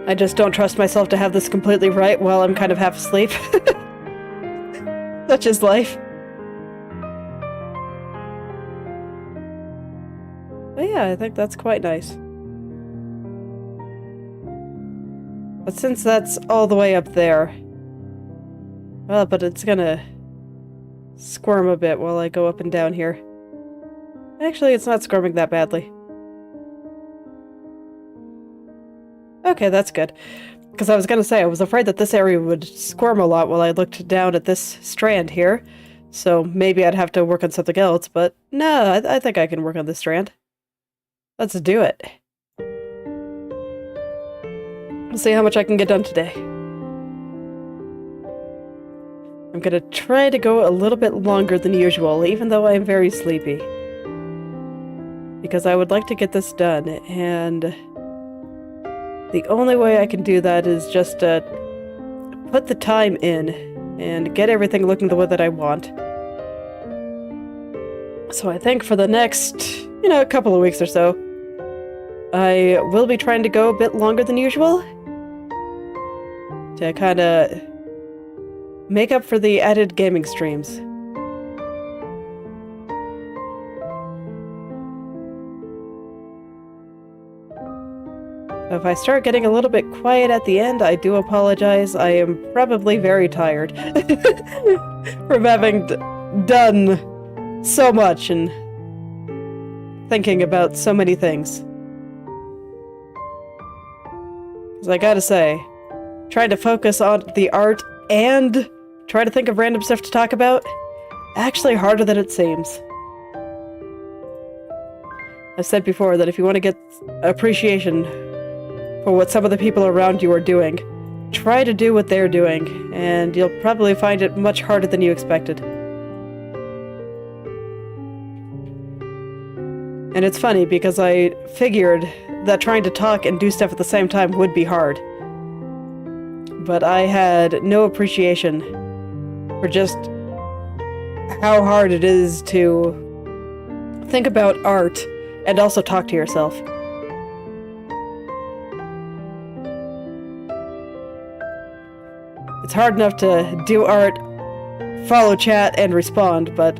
I just don't trust myself to have this completely right while I'm kind of half asleep. Such is life. But yeah, I think that's quite nice. But since that's all the way up there... Well, but it's gonna squirm a bit while I go up and down here. Actually, it's not squirming that badly. Okay, that's good. Because I was gonna say, I was afraid that this area would squirm a lot while I looked down at this strand here. So maybe I'd have to work on something else, but no, I think I can work on this strand. Let's do it. We'll see how much I can get done today. I'm gonna try to go a little bit longer than usual, even though I am very sleepy. Because I would like to get this done, and... the only way I can do that is just put the time in and get everything looking the way that I want. So I think for the next, a couple of weeks or so, I will be trying to go a bit longer than usual to kind of make up for the added gaming streams. If I start getting a little bit quiet at the end, I do apologize. I am probably very tired from having done so much and thinking about so many things. Because I gotta say, trying to focus on the art and try to think of random stuff to talk about, actually harder than it seems. I've said before that if you want to get appreciation for what some of the people around you are doing, try to do what they're doing, and you'll probably find it much harder than you expected. And it's funny, because I figured that trying to talk and do stuff at the same time would be hard. But I had no appreciation for just how hard it is to think about art and also talk to yourself. It's hard enough to do art, follow chat, and respond, but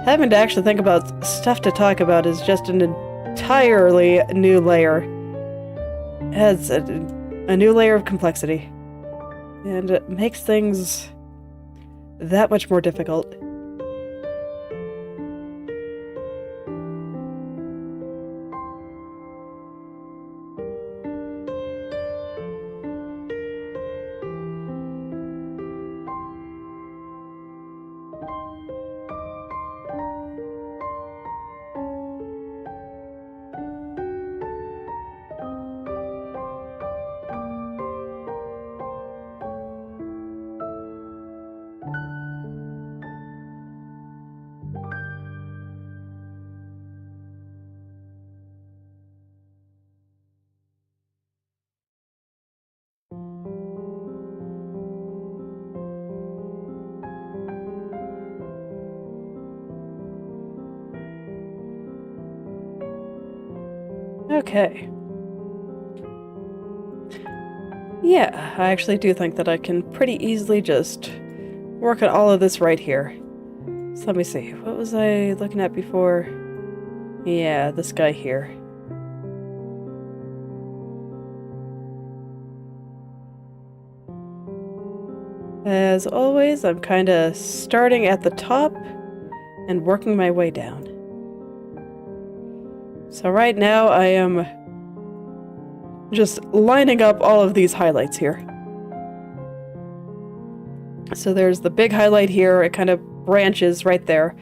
having to actually think about stuff to talk about is just an entirely new layer. It adds a new layer of complexity, and it makes things that much more difficult. Okay. Yeah, I actually do think that I can pretty easily just work on all of this right here. So let me see, what was I looking at before? Yeah, this guy here. As always, I'm kind of starting at the top and working my way down. So right now I am just lining up all of these highlights here. So there's the big highlight here, it kind of branches right there.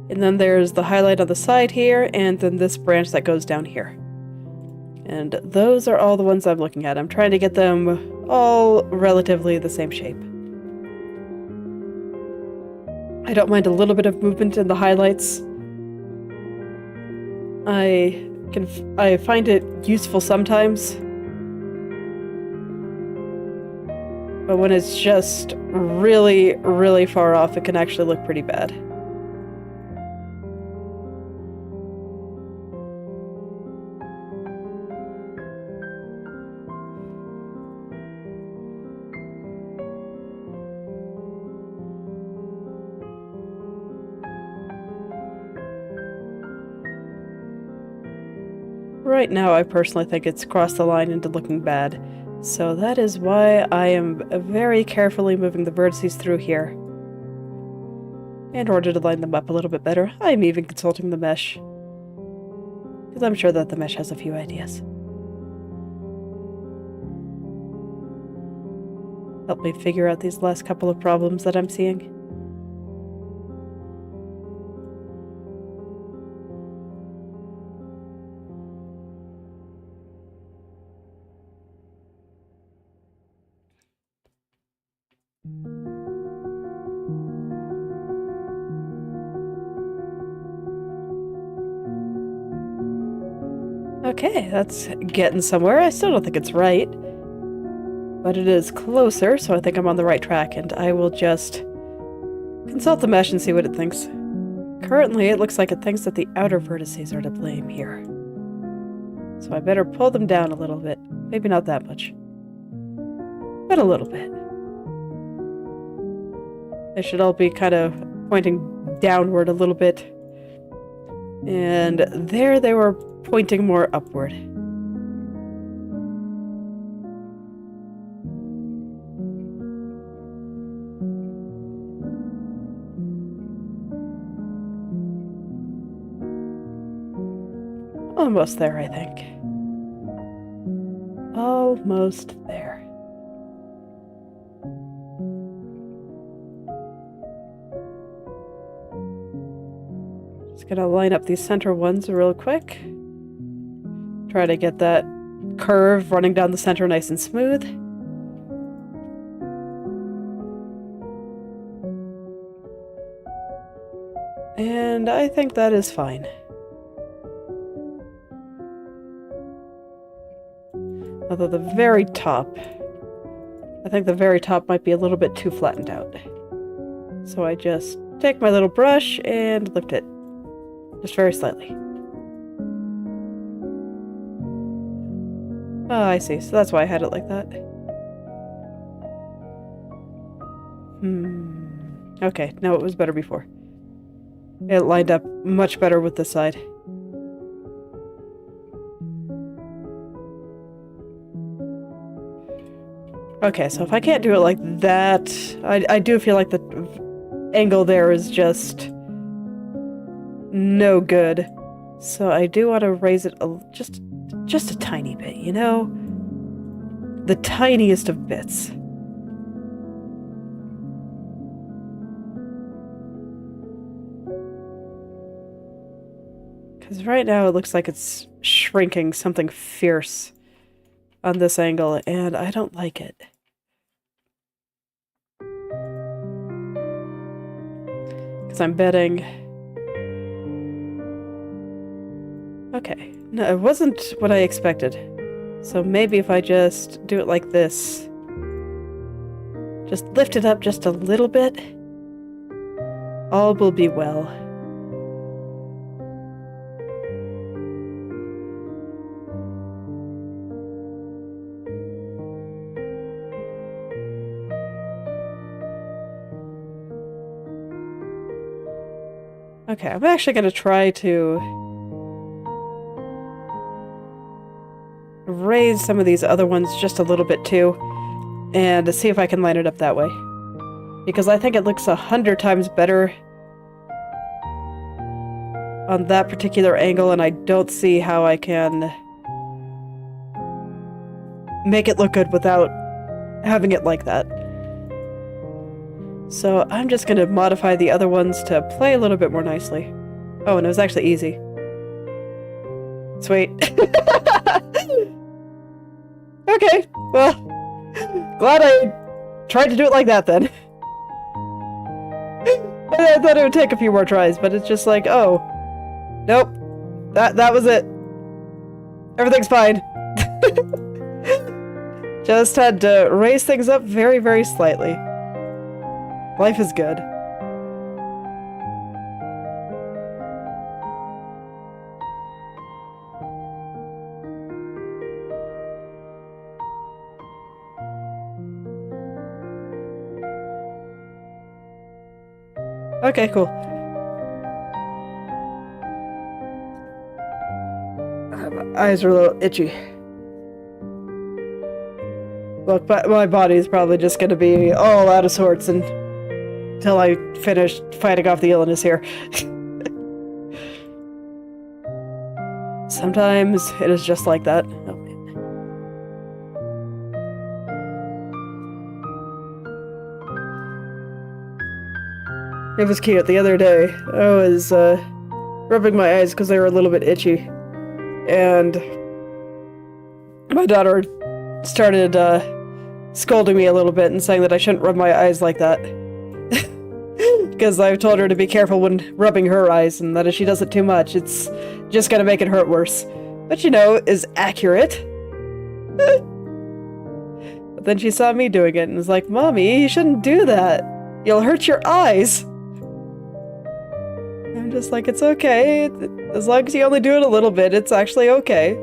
And then there's the highlight on the side here, and then this branch that goes down here. And those are all the ones I'm looking at. I'm trying to get them all relatively the same shape. I don't mind a little bit of movement in the highlights. I find it useful sometimes, but when it's just really, really far off, it can actually look pretty bad. Right now, I personally think it's crossed the line into looking bad, so that is why I am very carefully moving the vertices through here. In order to line them up a little bit better, I'm even consulting the mesh, because I'm sure that the mesh has a few ideas. Help me figure out these last couple of problems that I'm seeing. Okay, that's getting somewhere. I still don't think it's right, but it is closer, so I think I'm on the right track, and I will just consult the mesh and see what it thinks. Currently, it looks like it thinks that the outer vertices are to blame here. So I better pull them down a little bit. Maybe not that much, but a little bit. They should all be kind of pointing downward a little bit. And there they were pointing more upward. Almost there, I think. Almost there. Just gonna line up these center ones real quick. Try to get that curve running down the center nice and smooth. And I think that is fine. Although the very top, I think the very top might be a little bit too flattened out. So I just take my little brush and lift it, just very slightly. Oh, I see. So that's why I had it like that. Okay, no, it was better before. It lined up much better with this side. Okay, so if I can't do it like that, I do feel like the angle there is just no good. So I do want to raise it just a tiny bit, you know? The tiniest of bits. Because right now it looks like it's shrinking something fierce on this angle, and I don't like it. Because I'm betting... Okay, no, it wasn't what I expected. So maybe if I just do it like this, just lift it up just a little bit, all will be well. Okay, I'm actually going to try to raise some of these other ones just a little bit too, and to see if I can line it up that way. Because I think it looks 100 times better on that particular angle, and I don't see how I can make it look good without having it like that. So I'm just going to modify the other ones to play a little bit more nicely. Oh, and it was actually easy. Sweet. Okay, well, glad I tried to do it like that then. I thought it would take a few more tries, but it's just like, oh, nope, that was it. Everything's fine. Just had to raise things up very, very slightly. Life is good. Okay, cool. My eyes are a little itchy. Look, but my body's probably just gonna be all out of sorts until I finish fighting off the illness here. Sometimes it is just like that. Oh, man. It was cute. The other day, I was rubbing my eyes because they were a little bit itchy. And my daughter started scolding me a little bit and saying that I shouldn't rub my eyes like that. Because I've told her to be careful when rubbing her eyes, and that if she does it too much, it's just gonna make it hurt worse. Which, you know, is accurate. But then she saw me doing it and was like, "Mommy, you shouldn't do that. You'll hurt your eyes." I'm just like, it's okay. As long as you only do it a little bit, it's actually okay.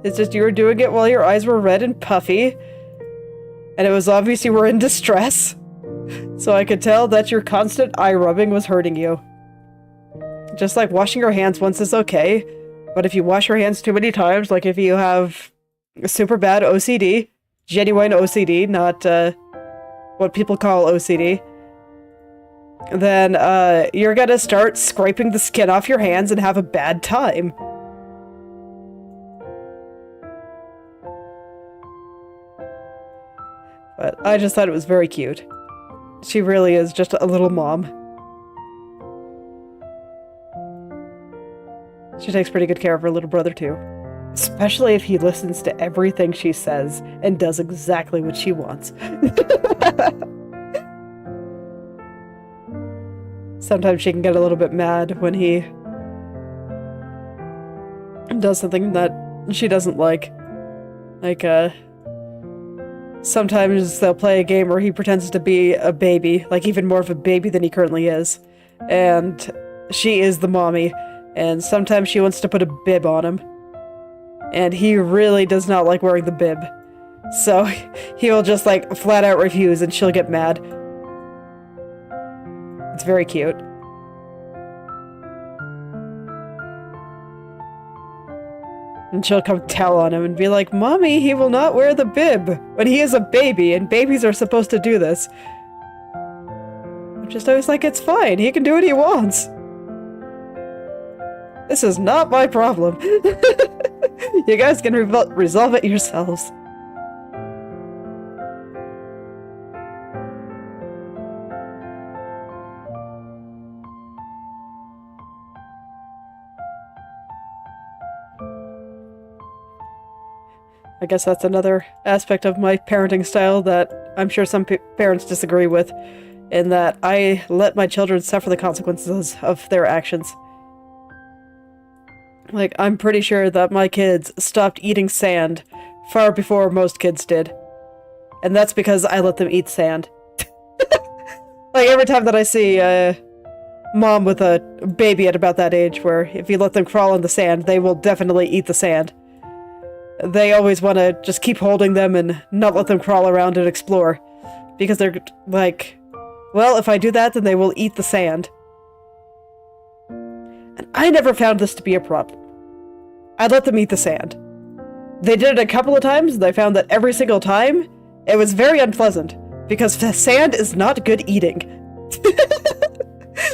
It's just you were doing it while your eyes were red and puffy. And it was obvious you were in distress. So I could tell that your constant eye rubbing was hurting you. Just like washing your hands once is okay, but if you wash your hands too many times, like if you have super bad OCD, genuine OCD, not what people call OCD, then you're gonna start scraping the skin off your hands and have a bad time. But I just thought it was very cute. She really is just a little mom. She takes pretty good care of her little brother too. Especially if he listens to everything she says and does exactly what she wants. Sometimes she can get a little bit mad when he does something that she doesn't like. Like, sometimes they'll play a game where he pretends to be a baby, like even more of a baby than he currently is. And she is the mommy, and sometimes she wants to put a bib on him. And he really does not like wearing the bib. So he'll just like flat out refuse and she'll get mad. It's very cute. And she'll come tell on him and be like, "Mommy, he will not wear the bib when he is a baby, and babies are supposed to do this." I'm just always like, it's fine, he can do what he wants. This is not my problem. You guys can resolve it yourselves. I guess that's another aspect of my parenting style that I'm sure some parents disagree with, in that I let my children suffer the consequences of their actions. Like, I'm pretty sure that my kids stopped eating sand far before most kids did. And that's because I let them eat sand. Like, every time that I see a mom with a baby at about that age, where if you let them crawl in the sand, they will definitely eat the sand. They always want to just keep holding them and not let them crawl around and explore. Because they're like, well, if I do that, then they will eat the sand. And I never found this to be a problem. I let them eat the sand. They did it a couple of times, and I found that every single time, it was very unpleasant. Because the sand is not good eating.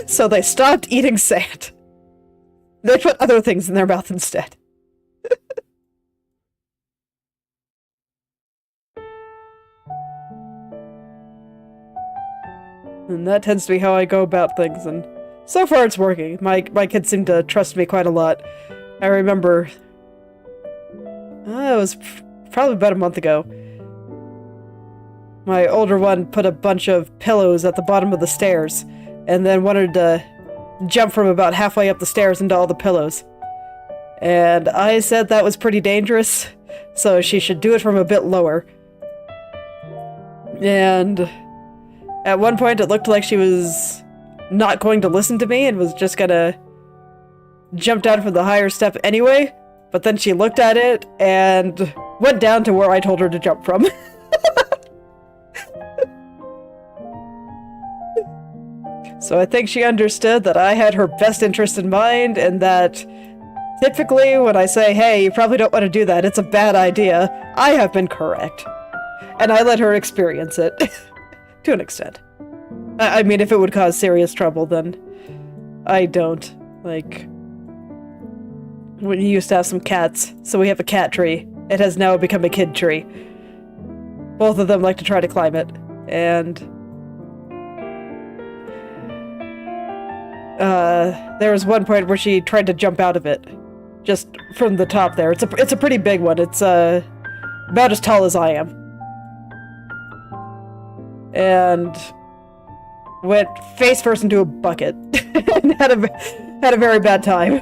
So they stopped eating sand. They put other things in their mouth instead. And that tends to be how I go about things, and so far it's working. My kids seem to trust me quite a lot. I remember... it was probably about a month ago. My older one put a bunch of pillows at the bottom of the stairs, and then wanted to jump from about halfway up the stairs into all the pillows. And I said that was pretty dangerous, so she should do it from a bit lower. And... at one point, it looked like she was not going to listen to me and was just gonna jump down from the higher step anyway, but then she looked at it and went down to where I told her to jump from. So I think she understood that I had her best interest in mind, and that typically when I say, hey, you probably don't want to do that, it's a bad idea, I have been correct. And I let her experience it. To an extent. I mean, if it would cause serious trouble, then I don't. Like, we used to have some cats, so we have a cat tree. It has now become a kid tree. Both of them like to try to climb it, and there was one point where she tried to jump out of it, just from the top there. It's a pretty big one. It's about as tall as I am. And went face first into a bucket and had a very bad time.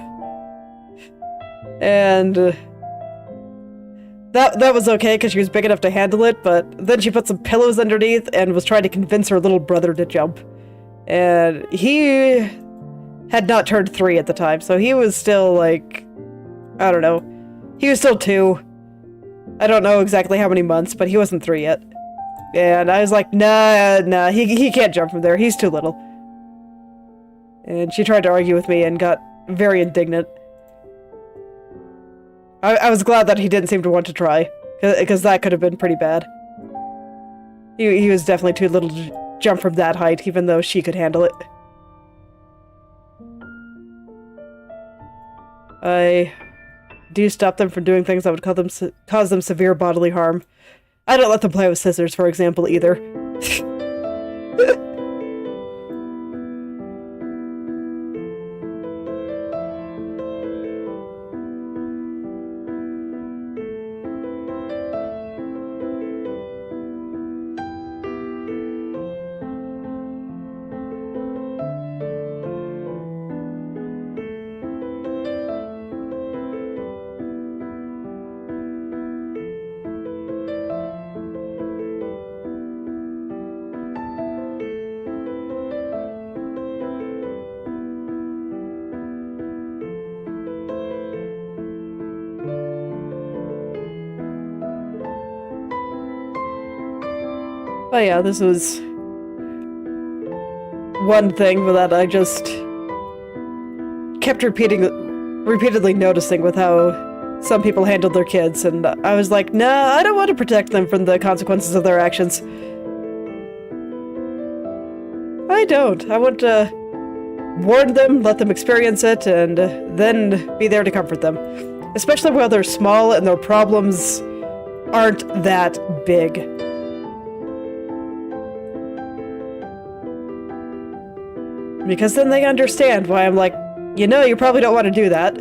And that was okay because she was big enough to handle it, but then she put some pillows underneath and was trying to convince her little brother to jump. And he had not turned 3 at the time, so he was still like, I don't know, he was still 2. I don't know exactly how many months, but he wasn't 3 yet. And I was like, nah, he can't jump from there. He's too little. And she tried to argue with me and got very indignant. I was glad that he didn't seem to want to try, because that could have been pretty bad. He was definitely too little to jump from that height, even though she could handle it. I do stop them from doing things that would cause them severe bodily harm. I don't let them play with scissors, for example, either. Oh yeah, this was one thing that I just kept repeatedly noticing with how some people handled their kids, and I was like, nah, I don't want to protect them from the consequences of their actions. I don't. I want to warn them, let them experience it, and then be there to comfort them. Especially while they're small and their problems aren't that big. Because then they understand why I'm like, you know, you probably don't want to do that.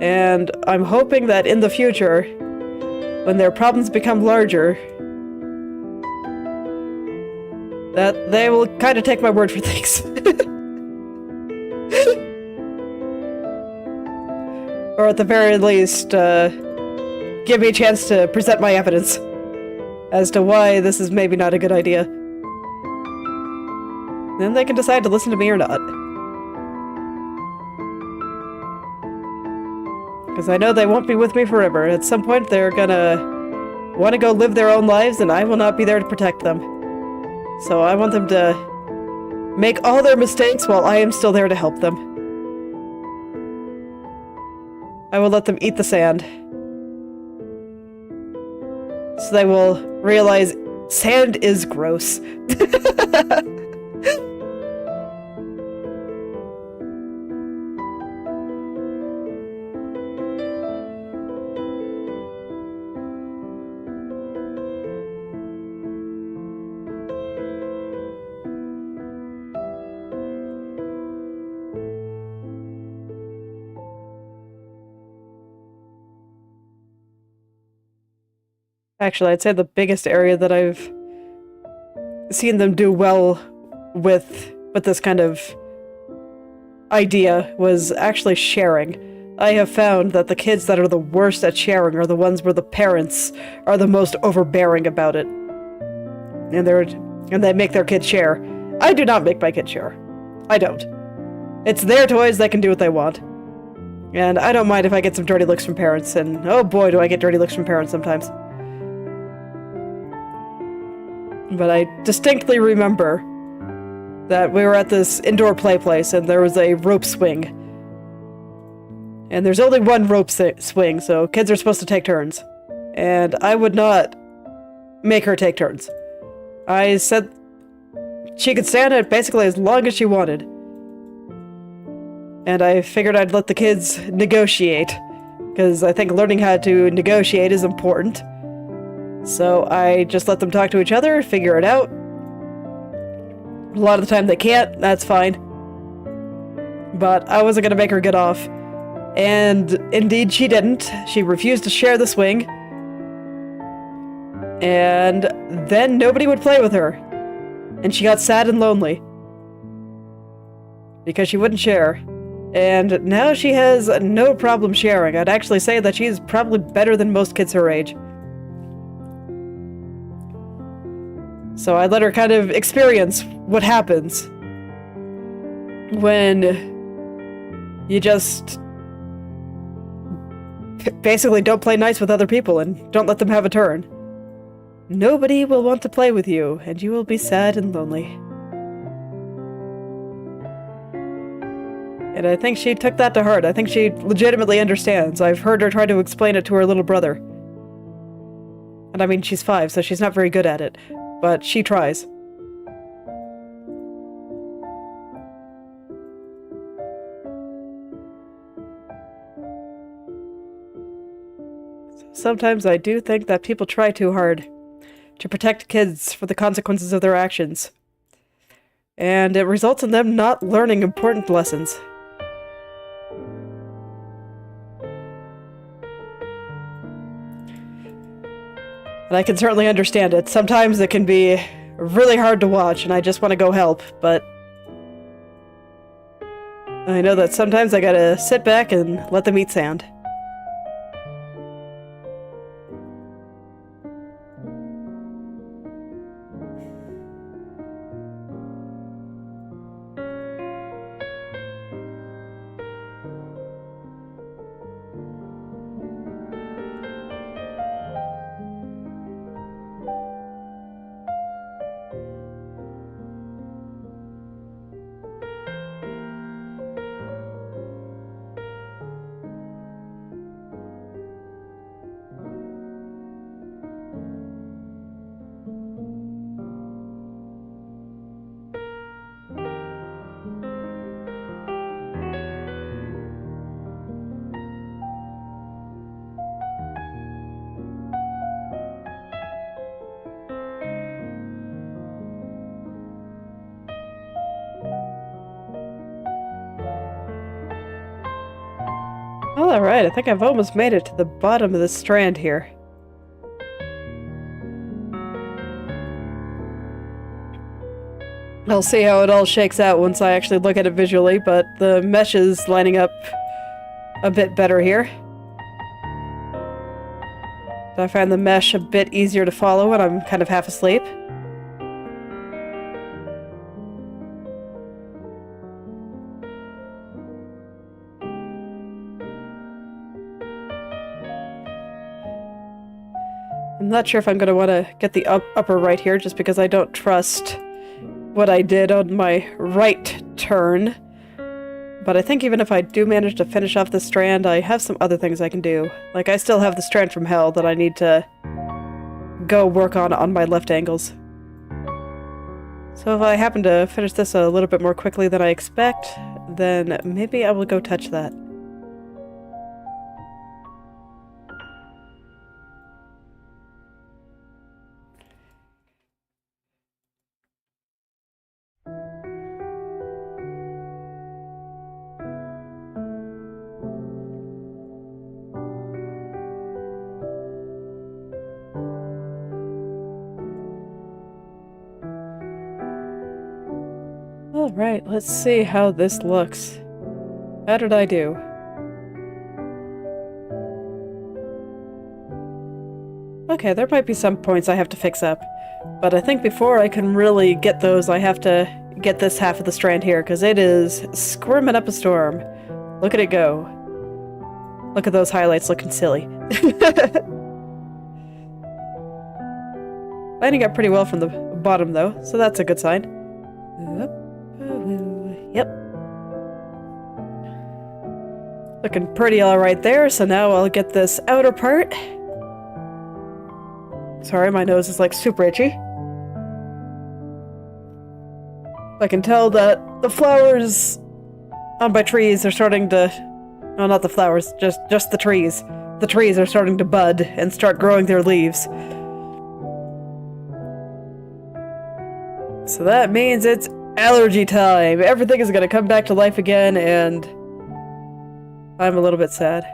And I'm hoping that in the future, when their problems become larger, that they will kind of take my word for things. Or at the very least, give me a chance to present my evidence as to why this is maybe not a good idea. Then they can decide to listen to me or not. Because I know they won't be with me forever. At some point, they're gonna want to go live their own lives, and I will not be there to protect them. So I want them to make all their mistakes while I am still there to help them. I will let them eat the sand. So they will realize sand is gross. Actually, I'd say the biggest area that I've seen them do well with this kind of idea was actually sharing. I have found that the kids that are the worst at sharing are the ones where the parents are the most overbearing about it. And they make their kids share. I do not make my kids share. I don't. It's their toys, they can do what they want. And I don't mind if I get some dirty looks from parents, and oh boy do I get dirty looks from parents sometimes. But I distinctly remember that we were at this indoor play place and there was a rope swing. And there's only one rope swing, so kids are supposed to take turns. And I would not make her take turns. I said she could stand it basically as long as she wanted. And I figured I'd let the kids negotiate, because I think learning how to negotiate is important. So I just let them talk to each other, figure it out. A lot of the time they can't, that's fine. But I wasn't going to make her get off. And indeed she didn't. She refused to share the swing. And then nobody would play with her. And she got sad and lonely. Because she wouldn't share. And now she has no problem sharing. I'd actually say that she's probably better than most kids her age. So I let her kind of experience what happens when you just basically don't play nice with other people and don't let them have a turn. Nobody will want to play with you, and you will be sad and lonely. And I think she took that to heart. I think she legitimately understands. I've heard her try to explain it to her little brother. And I mean, she's 5, so she's not very good at it. But she tries. Sometimes I do think that people try too hard to protect kids for the consequences of their actions. And it results in them not learning important lessons. And I can certainly understand it. Sometimes it can be really hard to watch, and I just want to go help, but I know that sometimes I gotta sit back and let them eat sand. Well, alright, I think I've almost made it to the bottom of this strand here. I'll see how it all shakes out once I actually look at it visually, but the mesh is lining up a bit better here. I find the mesh a bit easier to follow when I'm kind of half asleep. I'm not sure if I'm going to want to get the upper right here, just because I don't trust what I did on my right turn. But I think even if I do manage to finish off the strand, I have some other things I can do. Like, I still have the strand from hell that I need to go work on my left angles. So if I happen to finish this a little bit more quickly than I expect, then maybe I will go touch that. Alright, let's see how this looks. How did I do? Okay, there might be some points I have to fix up, but I think before I can really get those, I have to get this half of the strand here, because it is squirming up a storm. Look at it go. Look at those highlights looking silly. Lining up pretty well from the bottom, though, so that's a good sign. Yep. Looking pretty alright there, so now I'll get this outer part. Sorry, my nose is like super itchy. I can tell that the flowers on my trees are starting to... No, not the flowers, just the trees. The trees are starting to bud and start growing their leaves. So that means it's allergy time! Everything is gonna come back to life again, and I'm a little bit sad.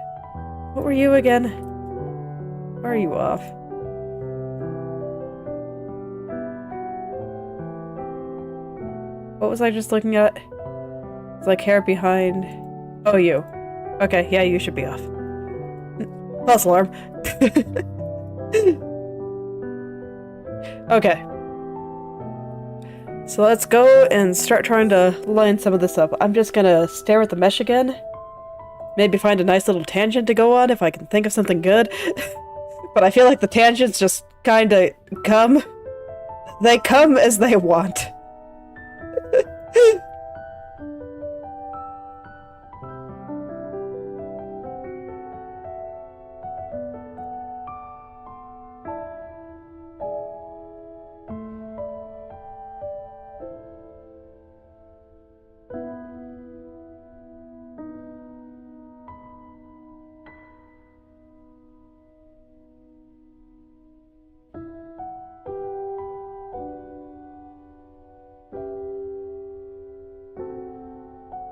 What were you again? Why are you off? What was I just looking at? It's like hair behind... Oh, you. Okay, yeah, you should be off. False alarm. Okay. So let's go and start trying to line some of this up. I'm just gonna stare at the mesh again. Maybe find a nice little tangent to go on if I can think of something good. But I feel like the tangents just kinda come. They come as they want.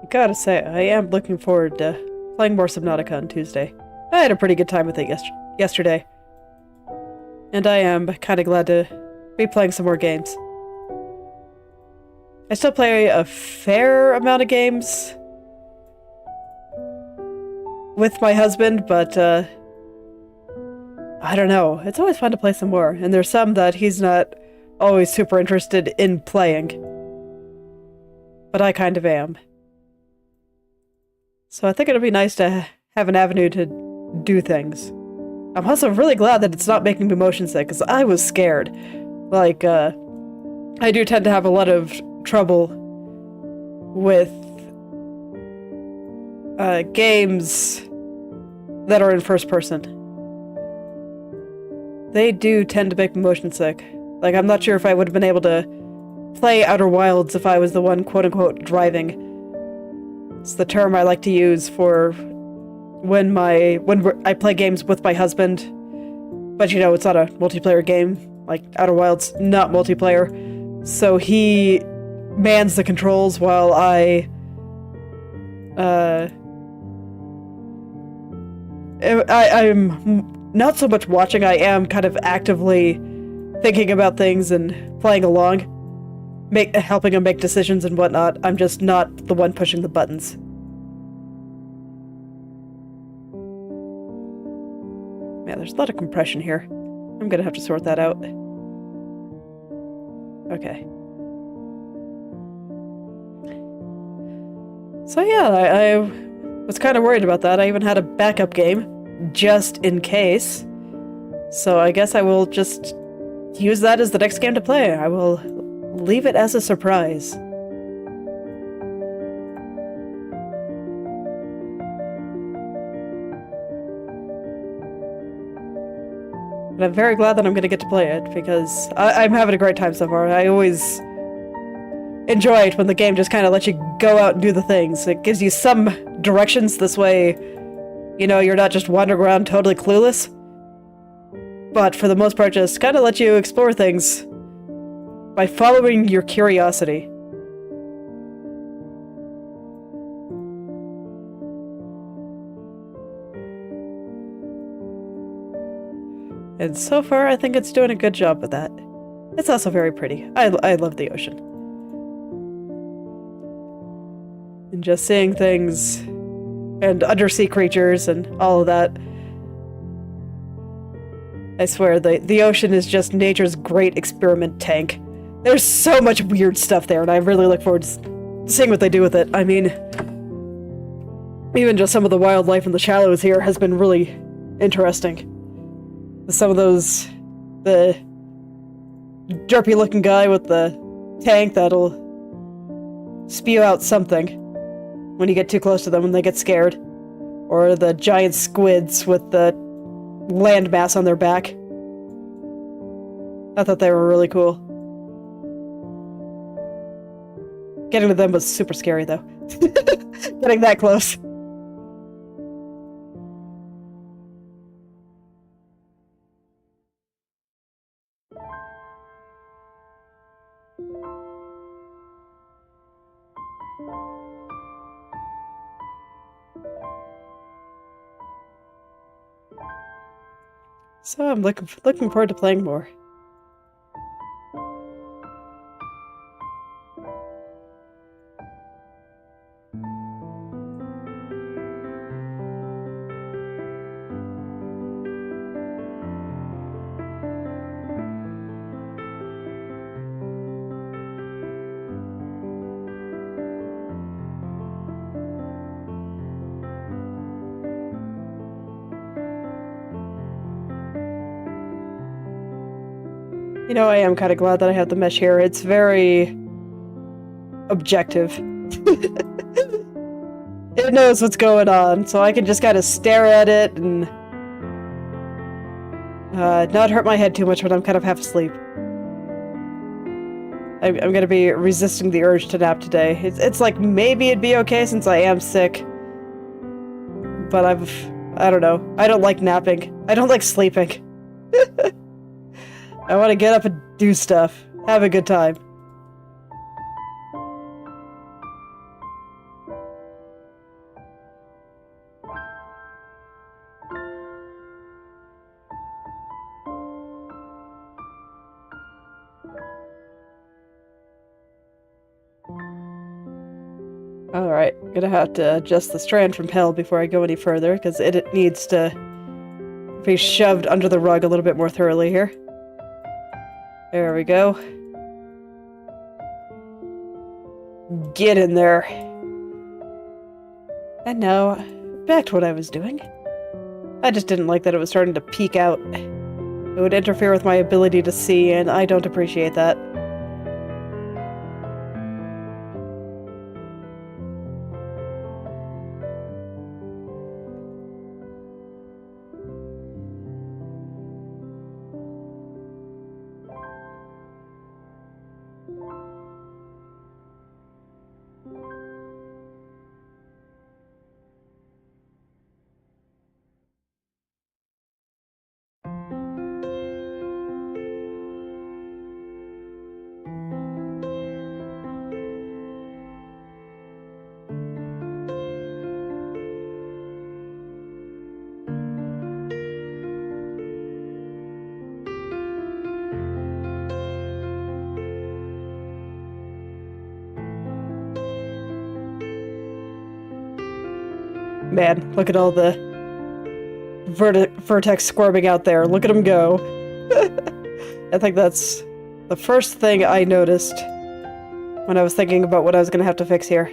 Gotta say, I am looking forward to playing more Subnautica on Tuesday. I had a pretty good time with it yesterday. And I am kinda glad to be playing some more games. I still play a fair amount of games with my husband, but I don't know. It's always fun to play some more, and there's some that he's not always super interested in playing. But I kind of am. So I think it'll be nice to have an avenue to do things. I'm also really glad that it's not making me motion sick, because I was scared. Like, I do tend to have a lot of trouble with games that are in first person. They do tend to make me motion sick. Like, I'm not sure if I would have been able to play Outer Wilds if I was the one quote-unquote driving. It's the term I like to use for when I play games with my husband. But you know, it's not a multiplayer game. Like, Outer Wilds, not multiplayer. So he mans the controls while I'm not so much watching, I am kind of actively thinking about things and playing along. Helping him make decisions and whatnot. I'm just not the one pushing the buttons. Man, there's a lot of compression here. I'm gonna have to sort that out. Okay. So yeah, I was kind of worried about that. I even had a backup game, just in case. So I guess I will just use that as the next game to play. I will leave it as a surprise. But I'm very glad that I'm going to get to play it, because I'm having a great time so far. I always enjoy it when the game just kind of lets you go out and do the things. It gives you some directions, this way, you know, you're not just wandering around totally clueless. But for the most part, just kind of let you explore things by following your curiosity. And so far, I think it's doing a good job with that. It's also very pretty. I love the ocean. And just seeing things, and undersea creatures, and all of that. I swear, the ocean is just nature's great experiment tank. There's so much weird stuff there, and I really look forward to seeing what they do with it. I mean, even just some of the wildlife in the shallows here has been really interesting. Some of those, the derpy-looking guy with the tank that'll spew out something when you get too close to them and they get scared. Or the giant squids with the landmass on their back. I thought they were really cool. Getting to them was super scary, though. Getting that close. So I'm looking forward to playing more. You know, I am kind of glad that I have the mesh here. It's very objective. It knows what's going on, so I can just kind of stare at it and not hurt my head too much when I'm kind of half asleep. I'm gonna be resisting the urge to nap today. It's like maybe it'd be okay since I am sick, but I don't know. I don't like napping. I don't like sleeping. I want to get up and do stuff. Have a good time. Alright, gonna have to adjust the strand from hell before I go any further, because it needs to be shoved under the rug a little bit more thoroughly here. There we go. Get in there. And now, back to what I was doing. I just didn't like that it was starting to peek out. It would interfere with my ability to see, and I don't appreciate that. Man, look at all the vertex squirming out there. Look at them go. I think that's the first thing I noticed when I was thinking about what I was going to have to fix here.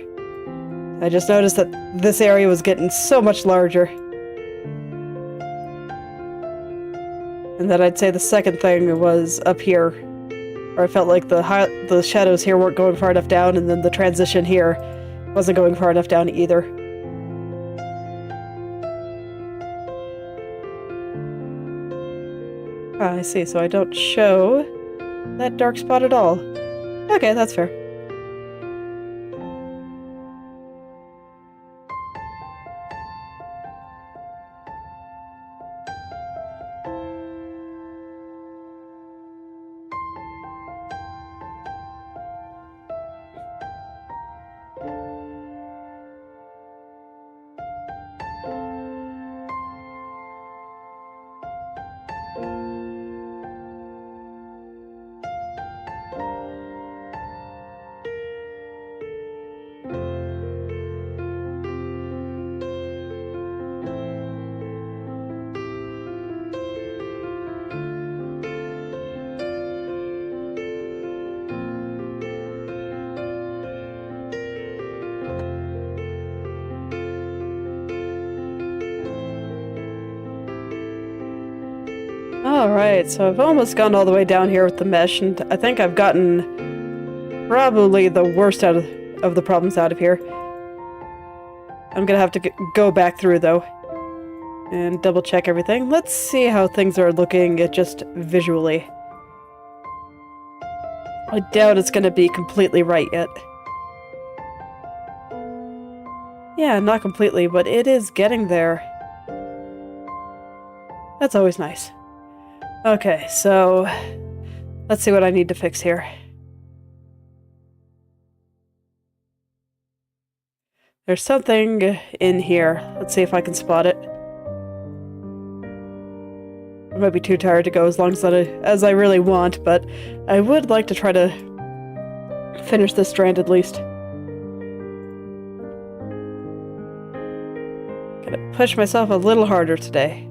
I just noticed that this area was getting so much larger. And then I'd say the second thing was up here, where I felt like the shadows here weren't going far enough down, and then the transition here wasn't going far enough down either. Ah, I see, so I don't show that dark spot at all. Okay, that's fair. Alright, so I've almost gone all the way down here with the mesh, and I think I've gotten probably the worst out of the problems out of here. I'm gonna have to go back through, though, and double check everything. Let's see how things are looking just visually. I doubt it's gonna be completely right yet. Yeah, not completely, but it is getting there. That's always nice. Okay, so let's see what I need to fix here. There's something in here. Let's see if I can spot it. I might be too tired to go as long as I really want, but I would like to try to finish this strand at least. Gonna push myself a little harder today.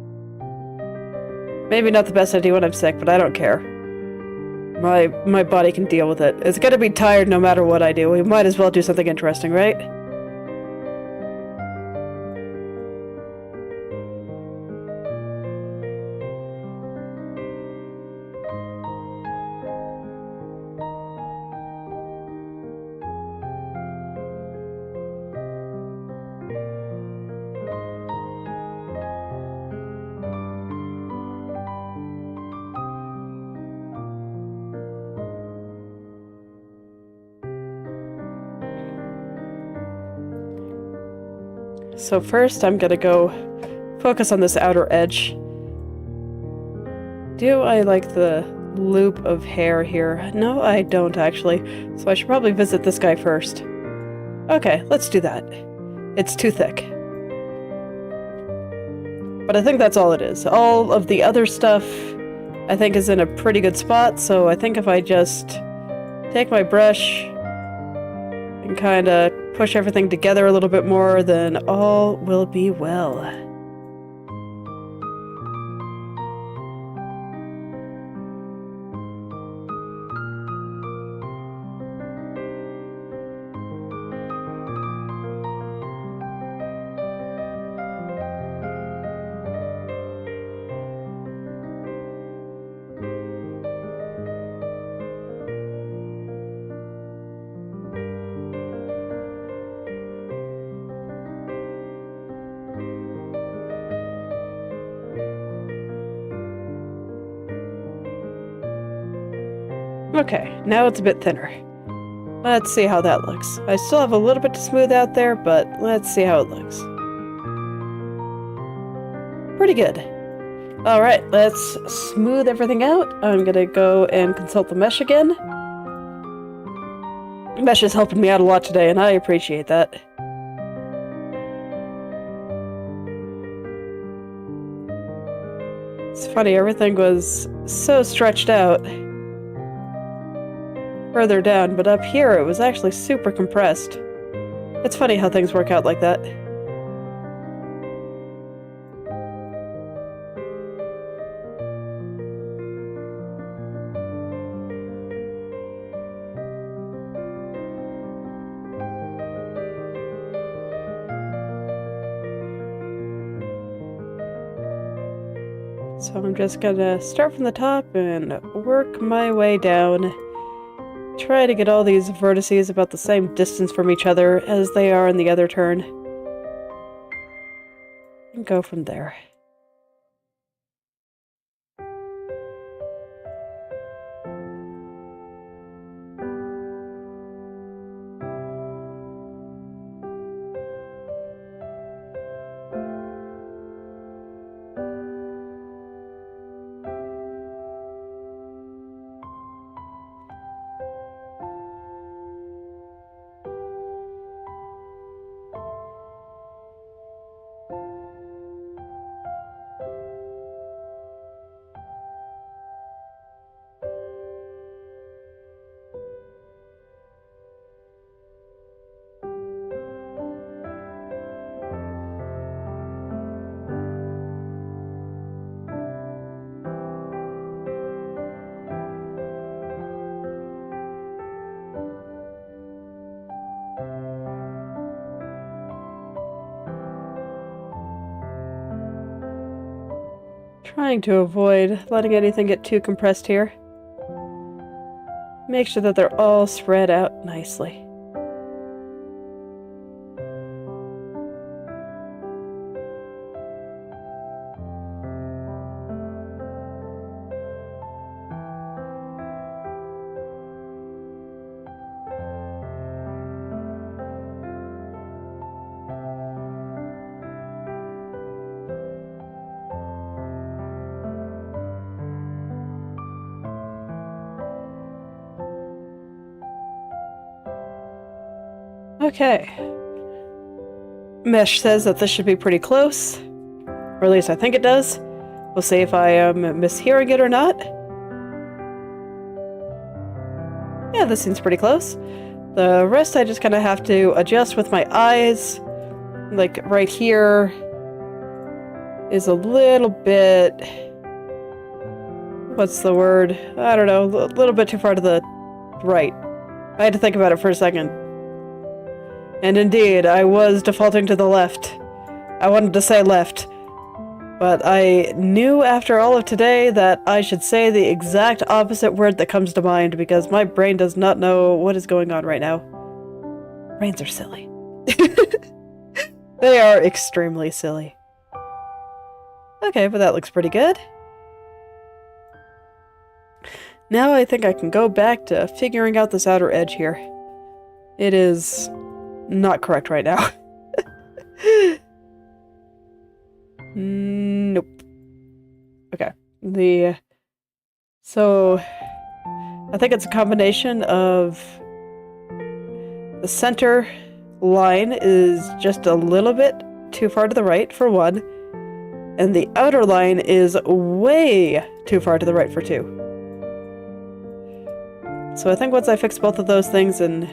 Maybe not the best idea when I'm sick, but I don't care. My body can deal with it. It's gonna be tired no matter what I do. We might as well do something interesting, right? so first I'm gonna go focus on this outer edge. Do I like the loop of hair here? No, I don't actually, so I should probably visit this guy first. Okay, let's do that. It's too thick. But I think that's all it is. All of the other stuff, I think, is in a pretty good spot, so I think if I just take my brush and kind of push everything together a little bit more, then all will be well. Okay, now it's a bit thinner. Let's see how that looks. I still have a little bit to smooth out there, but let's see how it looks. Pretty good. Alright, let's smooth everything out. I'm gonna go and consult the mesh again. Mesh is helping me out a lot today, and I appreciate that. It's funny, everything was so stretched out further down, but up here it was actually super compressed. It's funny how things work out like that. So I'm just gonna start from the top and work my way down. Try to get all these vertices about the same distance from each other as they are in the other turn. And go from there. Trying to avoid letting anything get too compressed here. Make sure that they're all spread out nicely. Okay. Mesh says that this should be pretty close. Or at least I think it does. We'll see if I am mishearing it or not. Yeah, this seems pretty close. The rest I just kind of have to adjust with my eyes. Like right here is a little bit... What's the word? I don't know. A little bit too far to the right. I had to think about it for a second. And indeed, I was defaulting to the left. I wanted to say left. But I knew after all of today that I should say the exact opposite word that comes to mind because my brain does not know what is going on right now. Brains are silly. They are extremely silly. Okay, but that looks pretty good. Now I think I can go back to figuring out this outer edge here. It is not correct right now. Nope. Okay. So I think it's a combination of the center line is just a little bit too far to the right for one, and the outer line is way too far to the right for two. So I think once I fix both of those things, and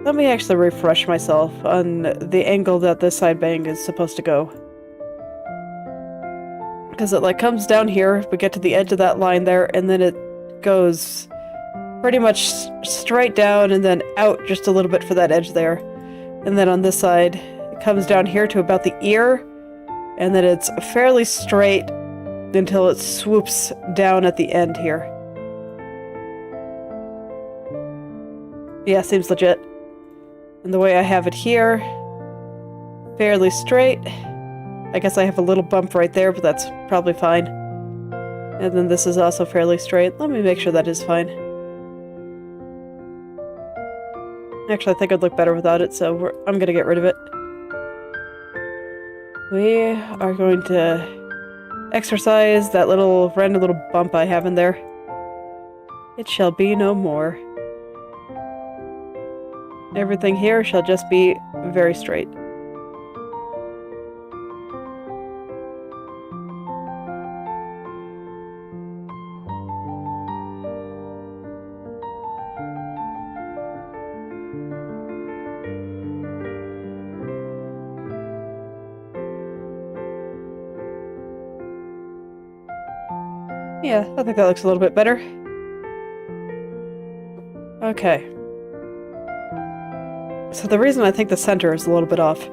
let me actually refresh myself on the angle that this side bang is supposed to go. Because it like comes down here, we get to the edge of that line there, and then it goes pretty much straight down and then out just a little bit for that edge there. And then on this side, it comes down here to about the ear, and then it's fairly straight until it swoops down at the end here. Yeah, seems legit. And the way I have it here, fairly straight. I guess I have a little bump right there, but that's probably fine. And then this is also fairly straight. Let me make sure that is fine. Actually, I think I'd look better without it, so I'm going to get rid of it. We are going to exercise that random little bump I have in there. It shall be no more. Everything here shall just be very straight. Yeah, I think that looks a little bit better. Okay. So the reason I think the center is a little bit off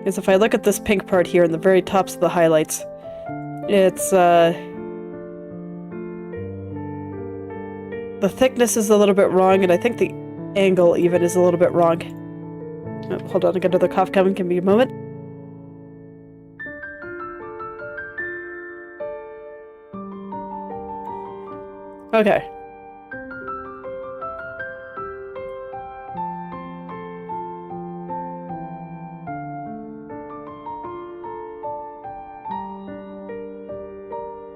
is if I look at this pink part here in the very tops of the highlights, it's, the thickness is a little bit wrong, and I think the angle even is a little bit wrong. Oh, hold on, I got another cough coming, give me a moment. Okay.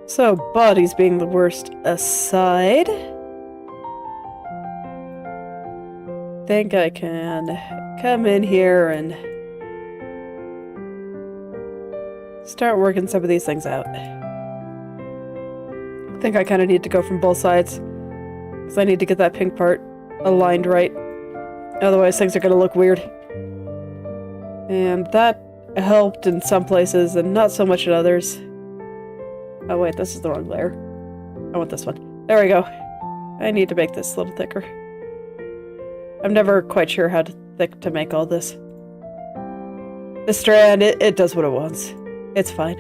So, bodies being the worst aside, think I can come in here and start working some of these things out. I think I kind of need to go from both sides, because I need to get that pink part aligned right. Otherwise things are going to look weird. And that helped in some places and not so much in others. Oh wait, this is the wrong layer. I want this one. There we go. I need to make this a little thicker. I'm never quite sure how thick to make all this. This strand, it does what it wants. It's fine.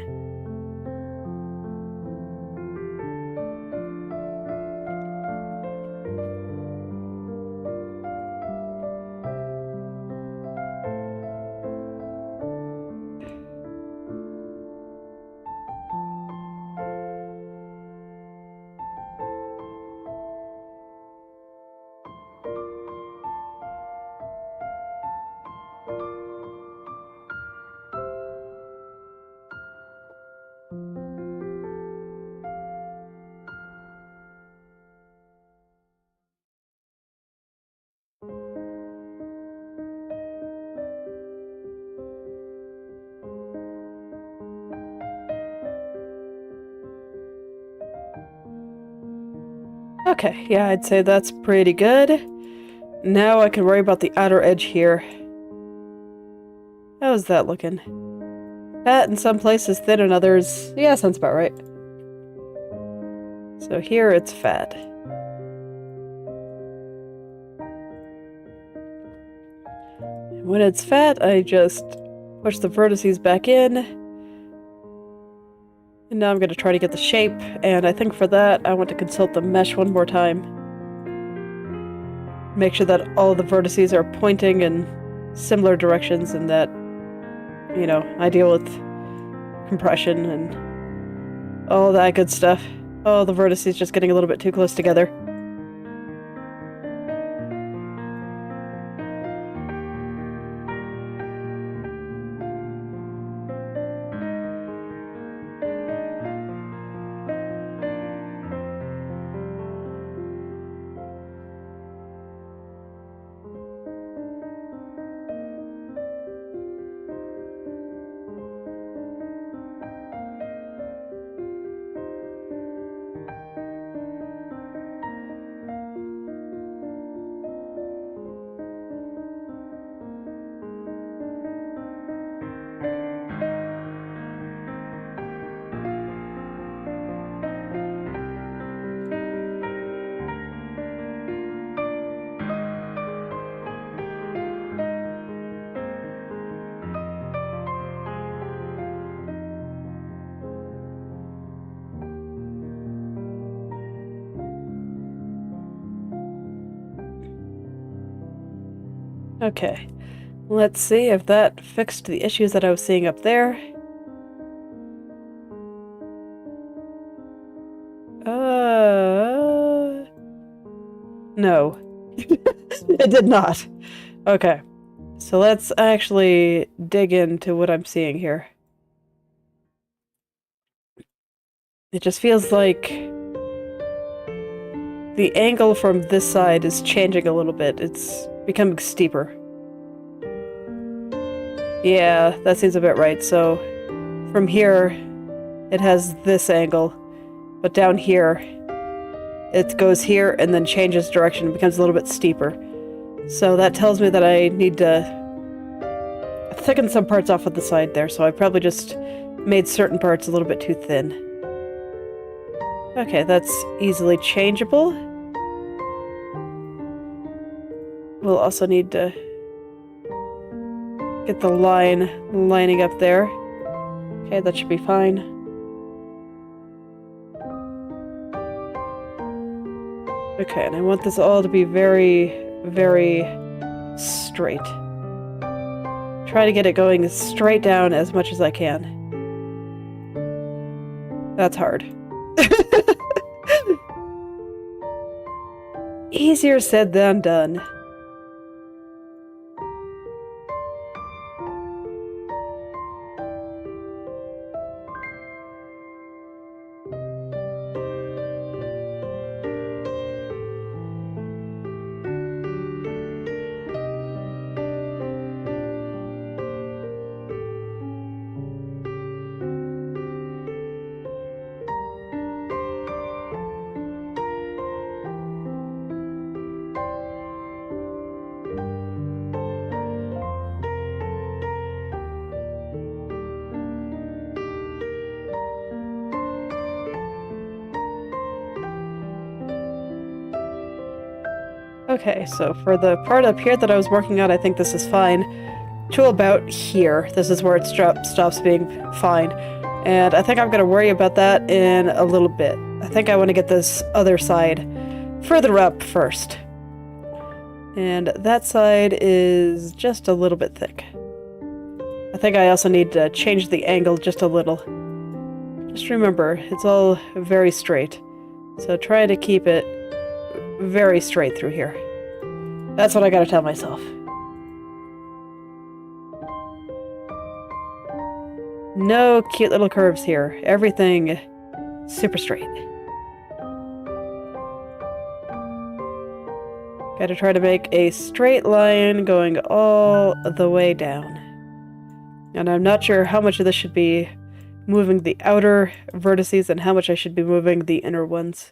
Okay, yeah, I'd say that's pretty good. Now I can worry about the outer edge here. How's that looking? Fat in some places, thin in others. Yeah, sounds about right. So here it's fat. When it's fat, I just push the vertices back in. And now I'm going to try to get the shape, and I think for that I want to consult the mesh one more time. Make sure that all the vertices are pointing in similar directions and that, you know, I deal with compression and all that good stuff. Oh, the vertices just getting a little bit too close together. Okay. Let's see if that fixed the issues that I was seeing up there. No. It did not. Okay. So let's actually dig into what I'm seeing here. It just feels like the angle from this side is changing a little bit. It's becoming steeper. Yeah, that seems a bit right. So from here, it has this angle, but down here, it goes here and then changes direction, becomes a little bit steeper. So that tells me that I need to thicken some parts off of the side there, so I probably just made certain parts a little bit too thin. Okay, that's easily changeable. We'll also need to get the line lining up there. Okay, that should be fine. Okay, and I want this all to be very, very straight. Try to get it going straight down as much as I can. That's hard. Easier said than done. Okay, so for the part up here that I was working on, I think this is fine. To about here, this is where it stops being fine. And I think I'm going to worry about that in a little bit. I think I want to get this other side further up first. And that side is just a little bit thick. I think I also need to change the angle just a little. Just remember, it's all very straight. So try to keep it very straight through here. That's what I gotta tell myself. No cute little curves here. Everything super straight. Gotta try to make a straight line going all the way down. And I'm not sure how much of this should be moving the outer vertices and how much I should be moving the inner ones.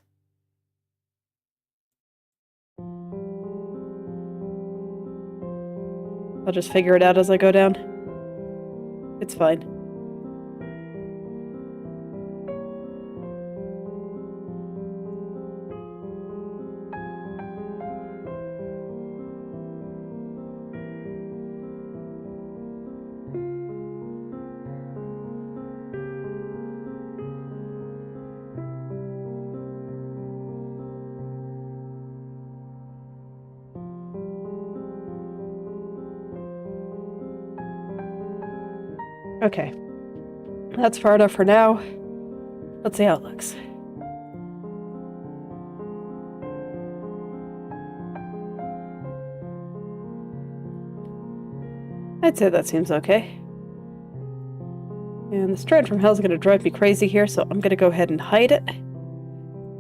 I'll just figure it out as I go down. It's fine. Okay. That's far enough for now. Let's see how it looks. I'd say that seems okay. And the strand from hell is going to drive me crazy here, so I'm going to go ahead and hide it.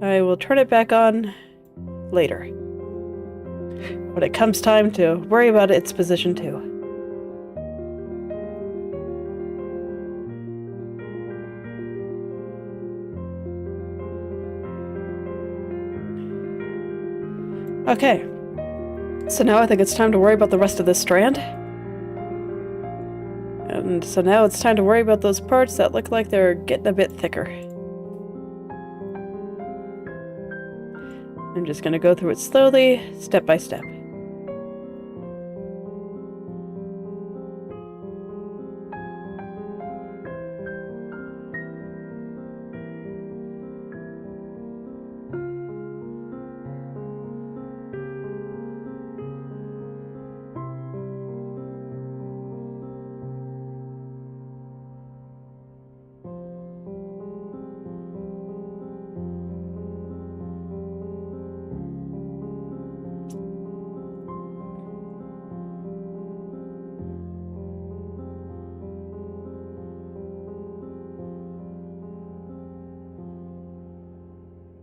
I will turn it back on later. When it comes time to worry about its position too. Okay, so now I think it's time to worry about the rest of this strand. And so now it's time to worry about those parts that look like they're getting a bit thicker. I'm just going to go through it slowly, step by step.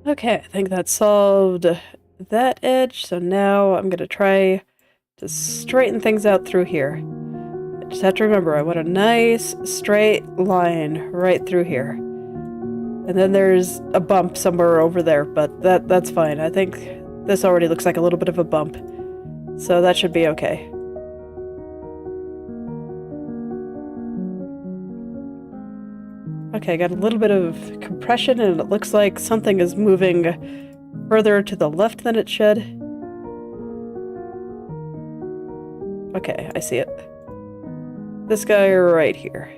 Okay, I think that solved that edge, so now I'm gonna try to straighten things out through here. I just have to remember, I want a nice straight line right through here. And then there's a bump somewhere over there, but that's fine. I think this already looks like a little bit of a bump, so that should be okay. Okay, I got a little bit of compression, and it looks like something is moving further to the left than it should. Okay, I see it. This guy right here.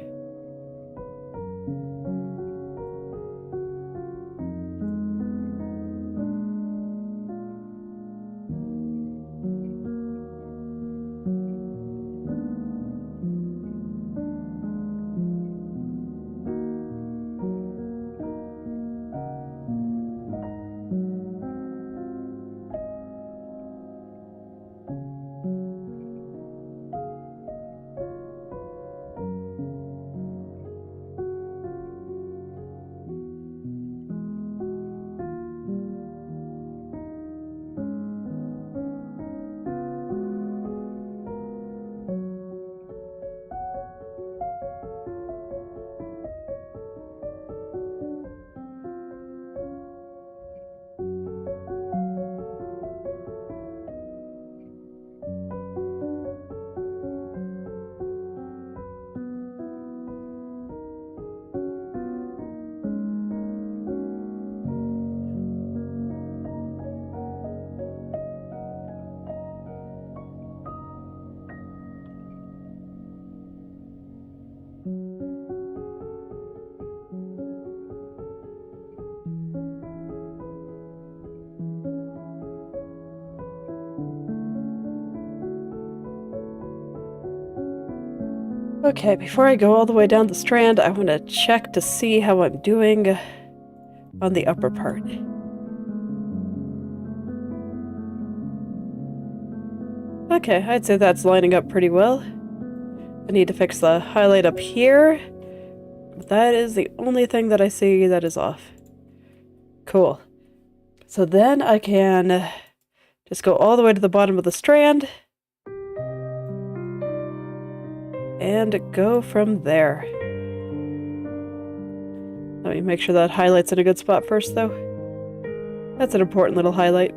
Okay, before I go all the way down the strand, I want to check to see how I'm doing on the upper part. Okay, I'd say that's lining up pretty well. I need to fix the highlight up here, but that is the only thing that I see that is off. Cool. So then I can just go all the way to the bottom of the strand and go from there. Let me make sure that highlight's in a good spot first, though. That's an important little highlight.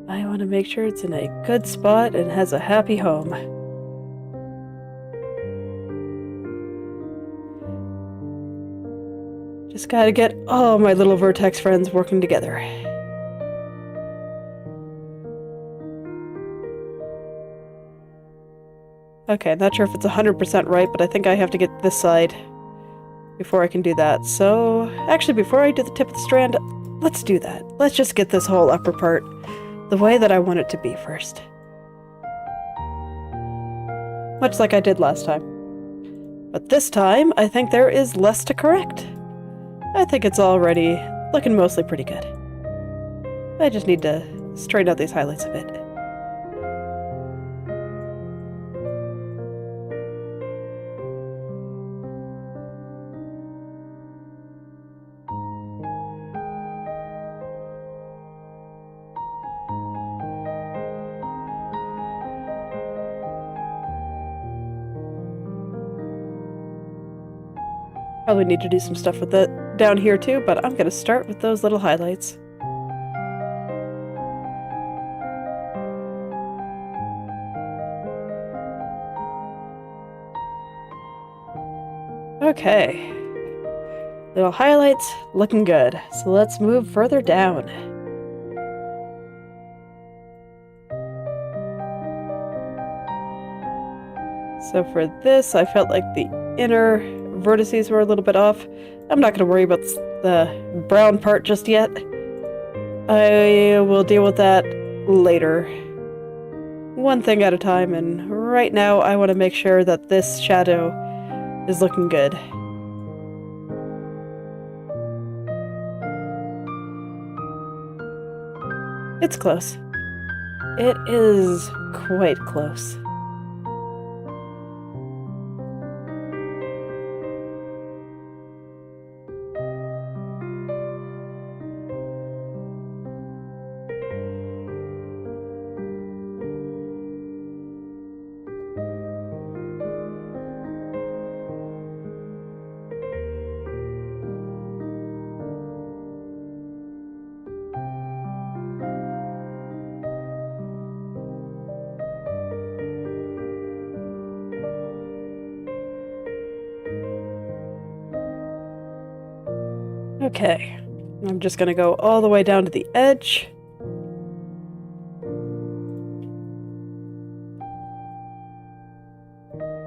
I want to make sure it's in a good spot and has a happy home. Just gotta get all my little vertex friends working together. Okay, not sure if it's 100% right, but I think I have to get this side before I can do that. So, actually, before I do the tip of the strand, let's do that. Let's just get this whole upper part the way that I want it to be first. Much like I did last time. But this time, I think there is less to correct. I think it's already looking mostly pretty good. I just need to straighten out these highlights a bit. Probably need to do some stuff with that down here too, but I'm gonna start with those little highlights. Okay. Little highlights, looking good. So let's move further down. So for this, I felt like the inner vertices were a little bit off. I'm not going to worry about the brown part just yet. I will deal with that later. One thing at a time, and right now I want to make sure that this shadow is looking good. It's close. It is quite close. Okay, I'm just gonna go all the way down to the edge.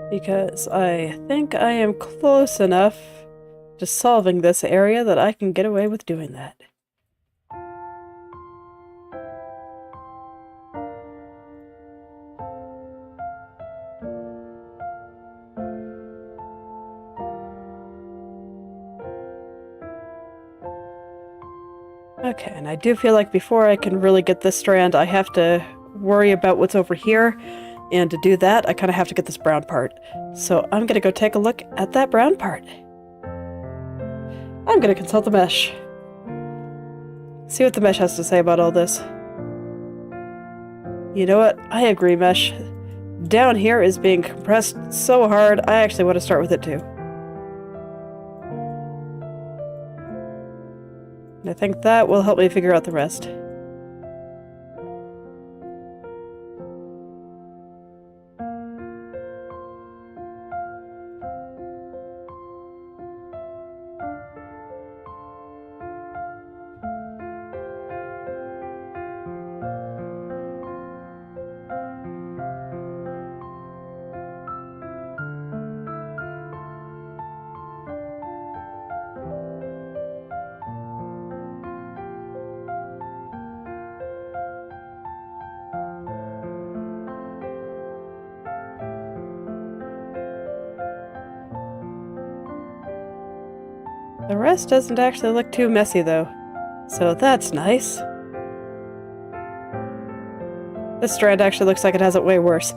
Because I think I am close enough to solving this area that I can get away with doing that. Okay, and I do feel like before I can really get this strand, I have to worry about what's over here. And to do that, I kind of have to get this brown part. So I'm going to go take a look at that brown part. I'm going to consult the mesh. See what the mesh has to say about all this. You know what? I agree, mesh. Down here is being compressed so hard, I actually want to start with it too. And I think that will help me figure out the rest. The rest doesn't actually look too messy, though, so that's nice. This strand actually looks like it has it way worse.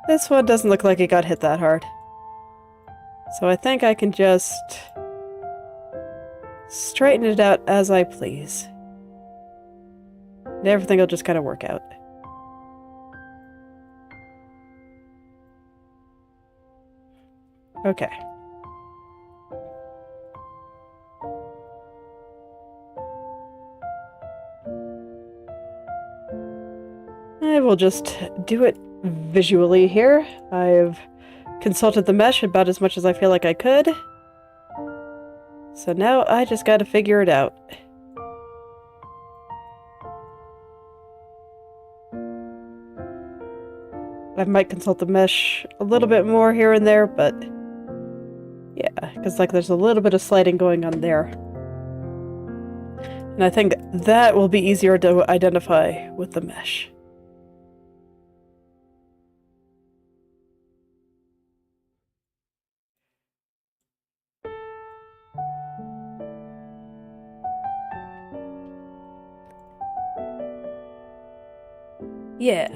This one doesn't look like it got hit that hard. So I think I can just straighten it out as I please. And everything will just kind of work out. Okay. I will just do it visually here. I've consulted the mesh about as much as I feel like I could. So now I just gotta figure it out. I might consult the mesh a little bit more here and there, but yeah, because like there's a little bit of sliding going on there. And I think that will be easier to identify with the mesh. Yeah.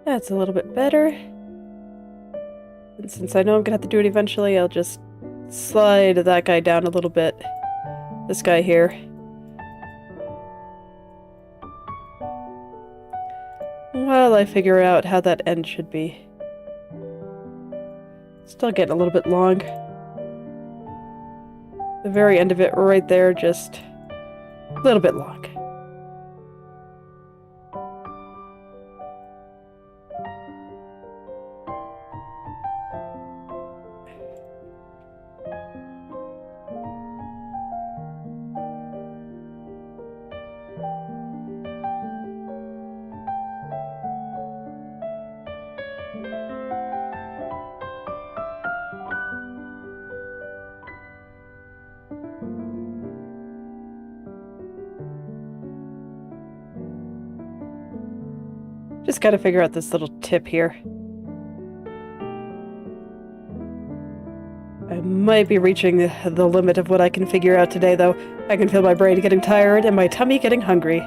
That's a little bit better. And since I know I'm gonna have to do it eventually, I'll just slide that guy down a little bit. This guy here. While I figure out how that end should be. Still getting a little bit long. The very end of it right there, just a little bit long. Just gotta figure out this little tip here. I might be reaching the limit of what I can figure out today, though. I can feel my brain getting tired and my tummy getting hungry.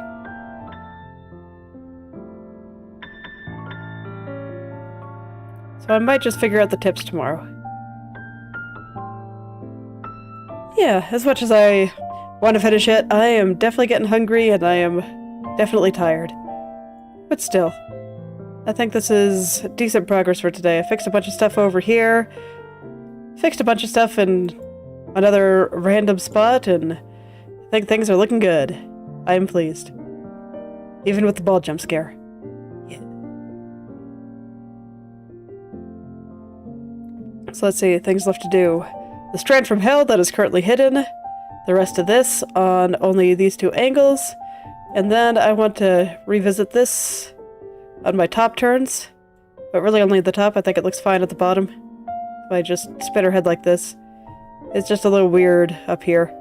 So I might just figure out the tips tomorrow. Yeah, as much as I want to finish it, I am definitely getting hungry and I am definitely tired. But still, I think this is decent progress for today. I fixed a bunch of stuff over here, fixed a bunch of stuff in another random spot, and I think things are looking good. I am pleased. Even with the ball jump scare. Yeah. So let's see, things left to do. The strand from hell that is currently hidden. The rest of this on only these 2 angles. And then I want to revisit this on my top turns. But really only the top. I think it looks fine at the bottom. If I just spin her head like this. It's just a little weird up here.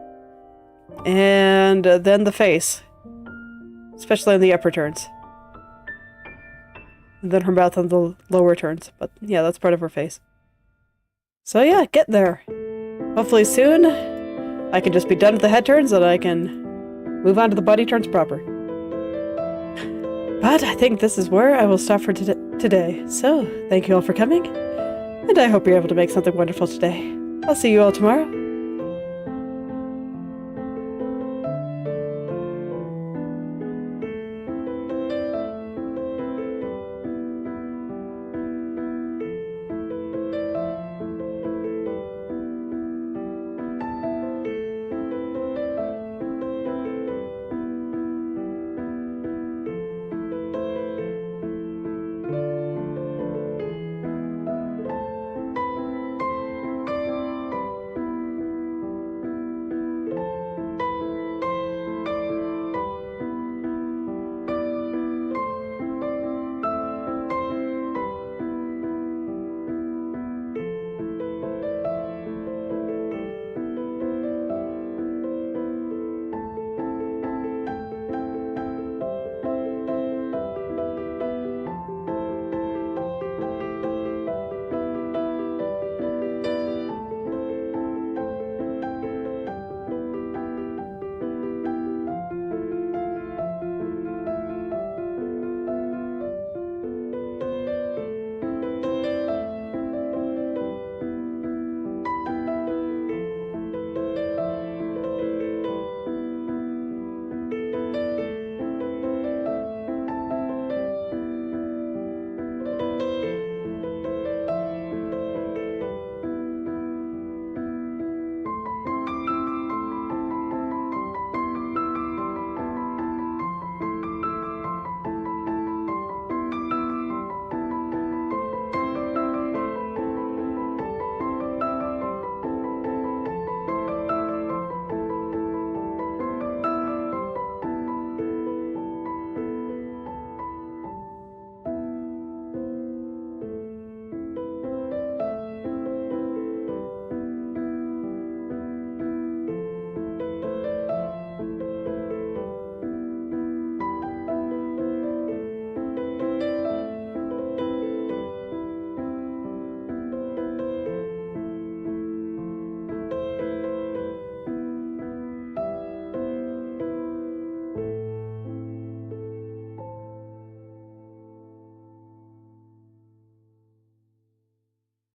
And then the face. Especially on the upper turns. And then her mouth on the lower turns. But yeah, that's part of her face. So yeah, get there. Hopefully soon, I can just be done with the head turns and I can move on to the body turns proper. But I think this is where I will stop for today. So, thank you all for coming. And I hope you're able to make something wonderful today. I'll see you all tomorrow.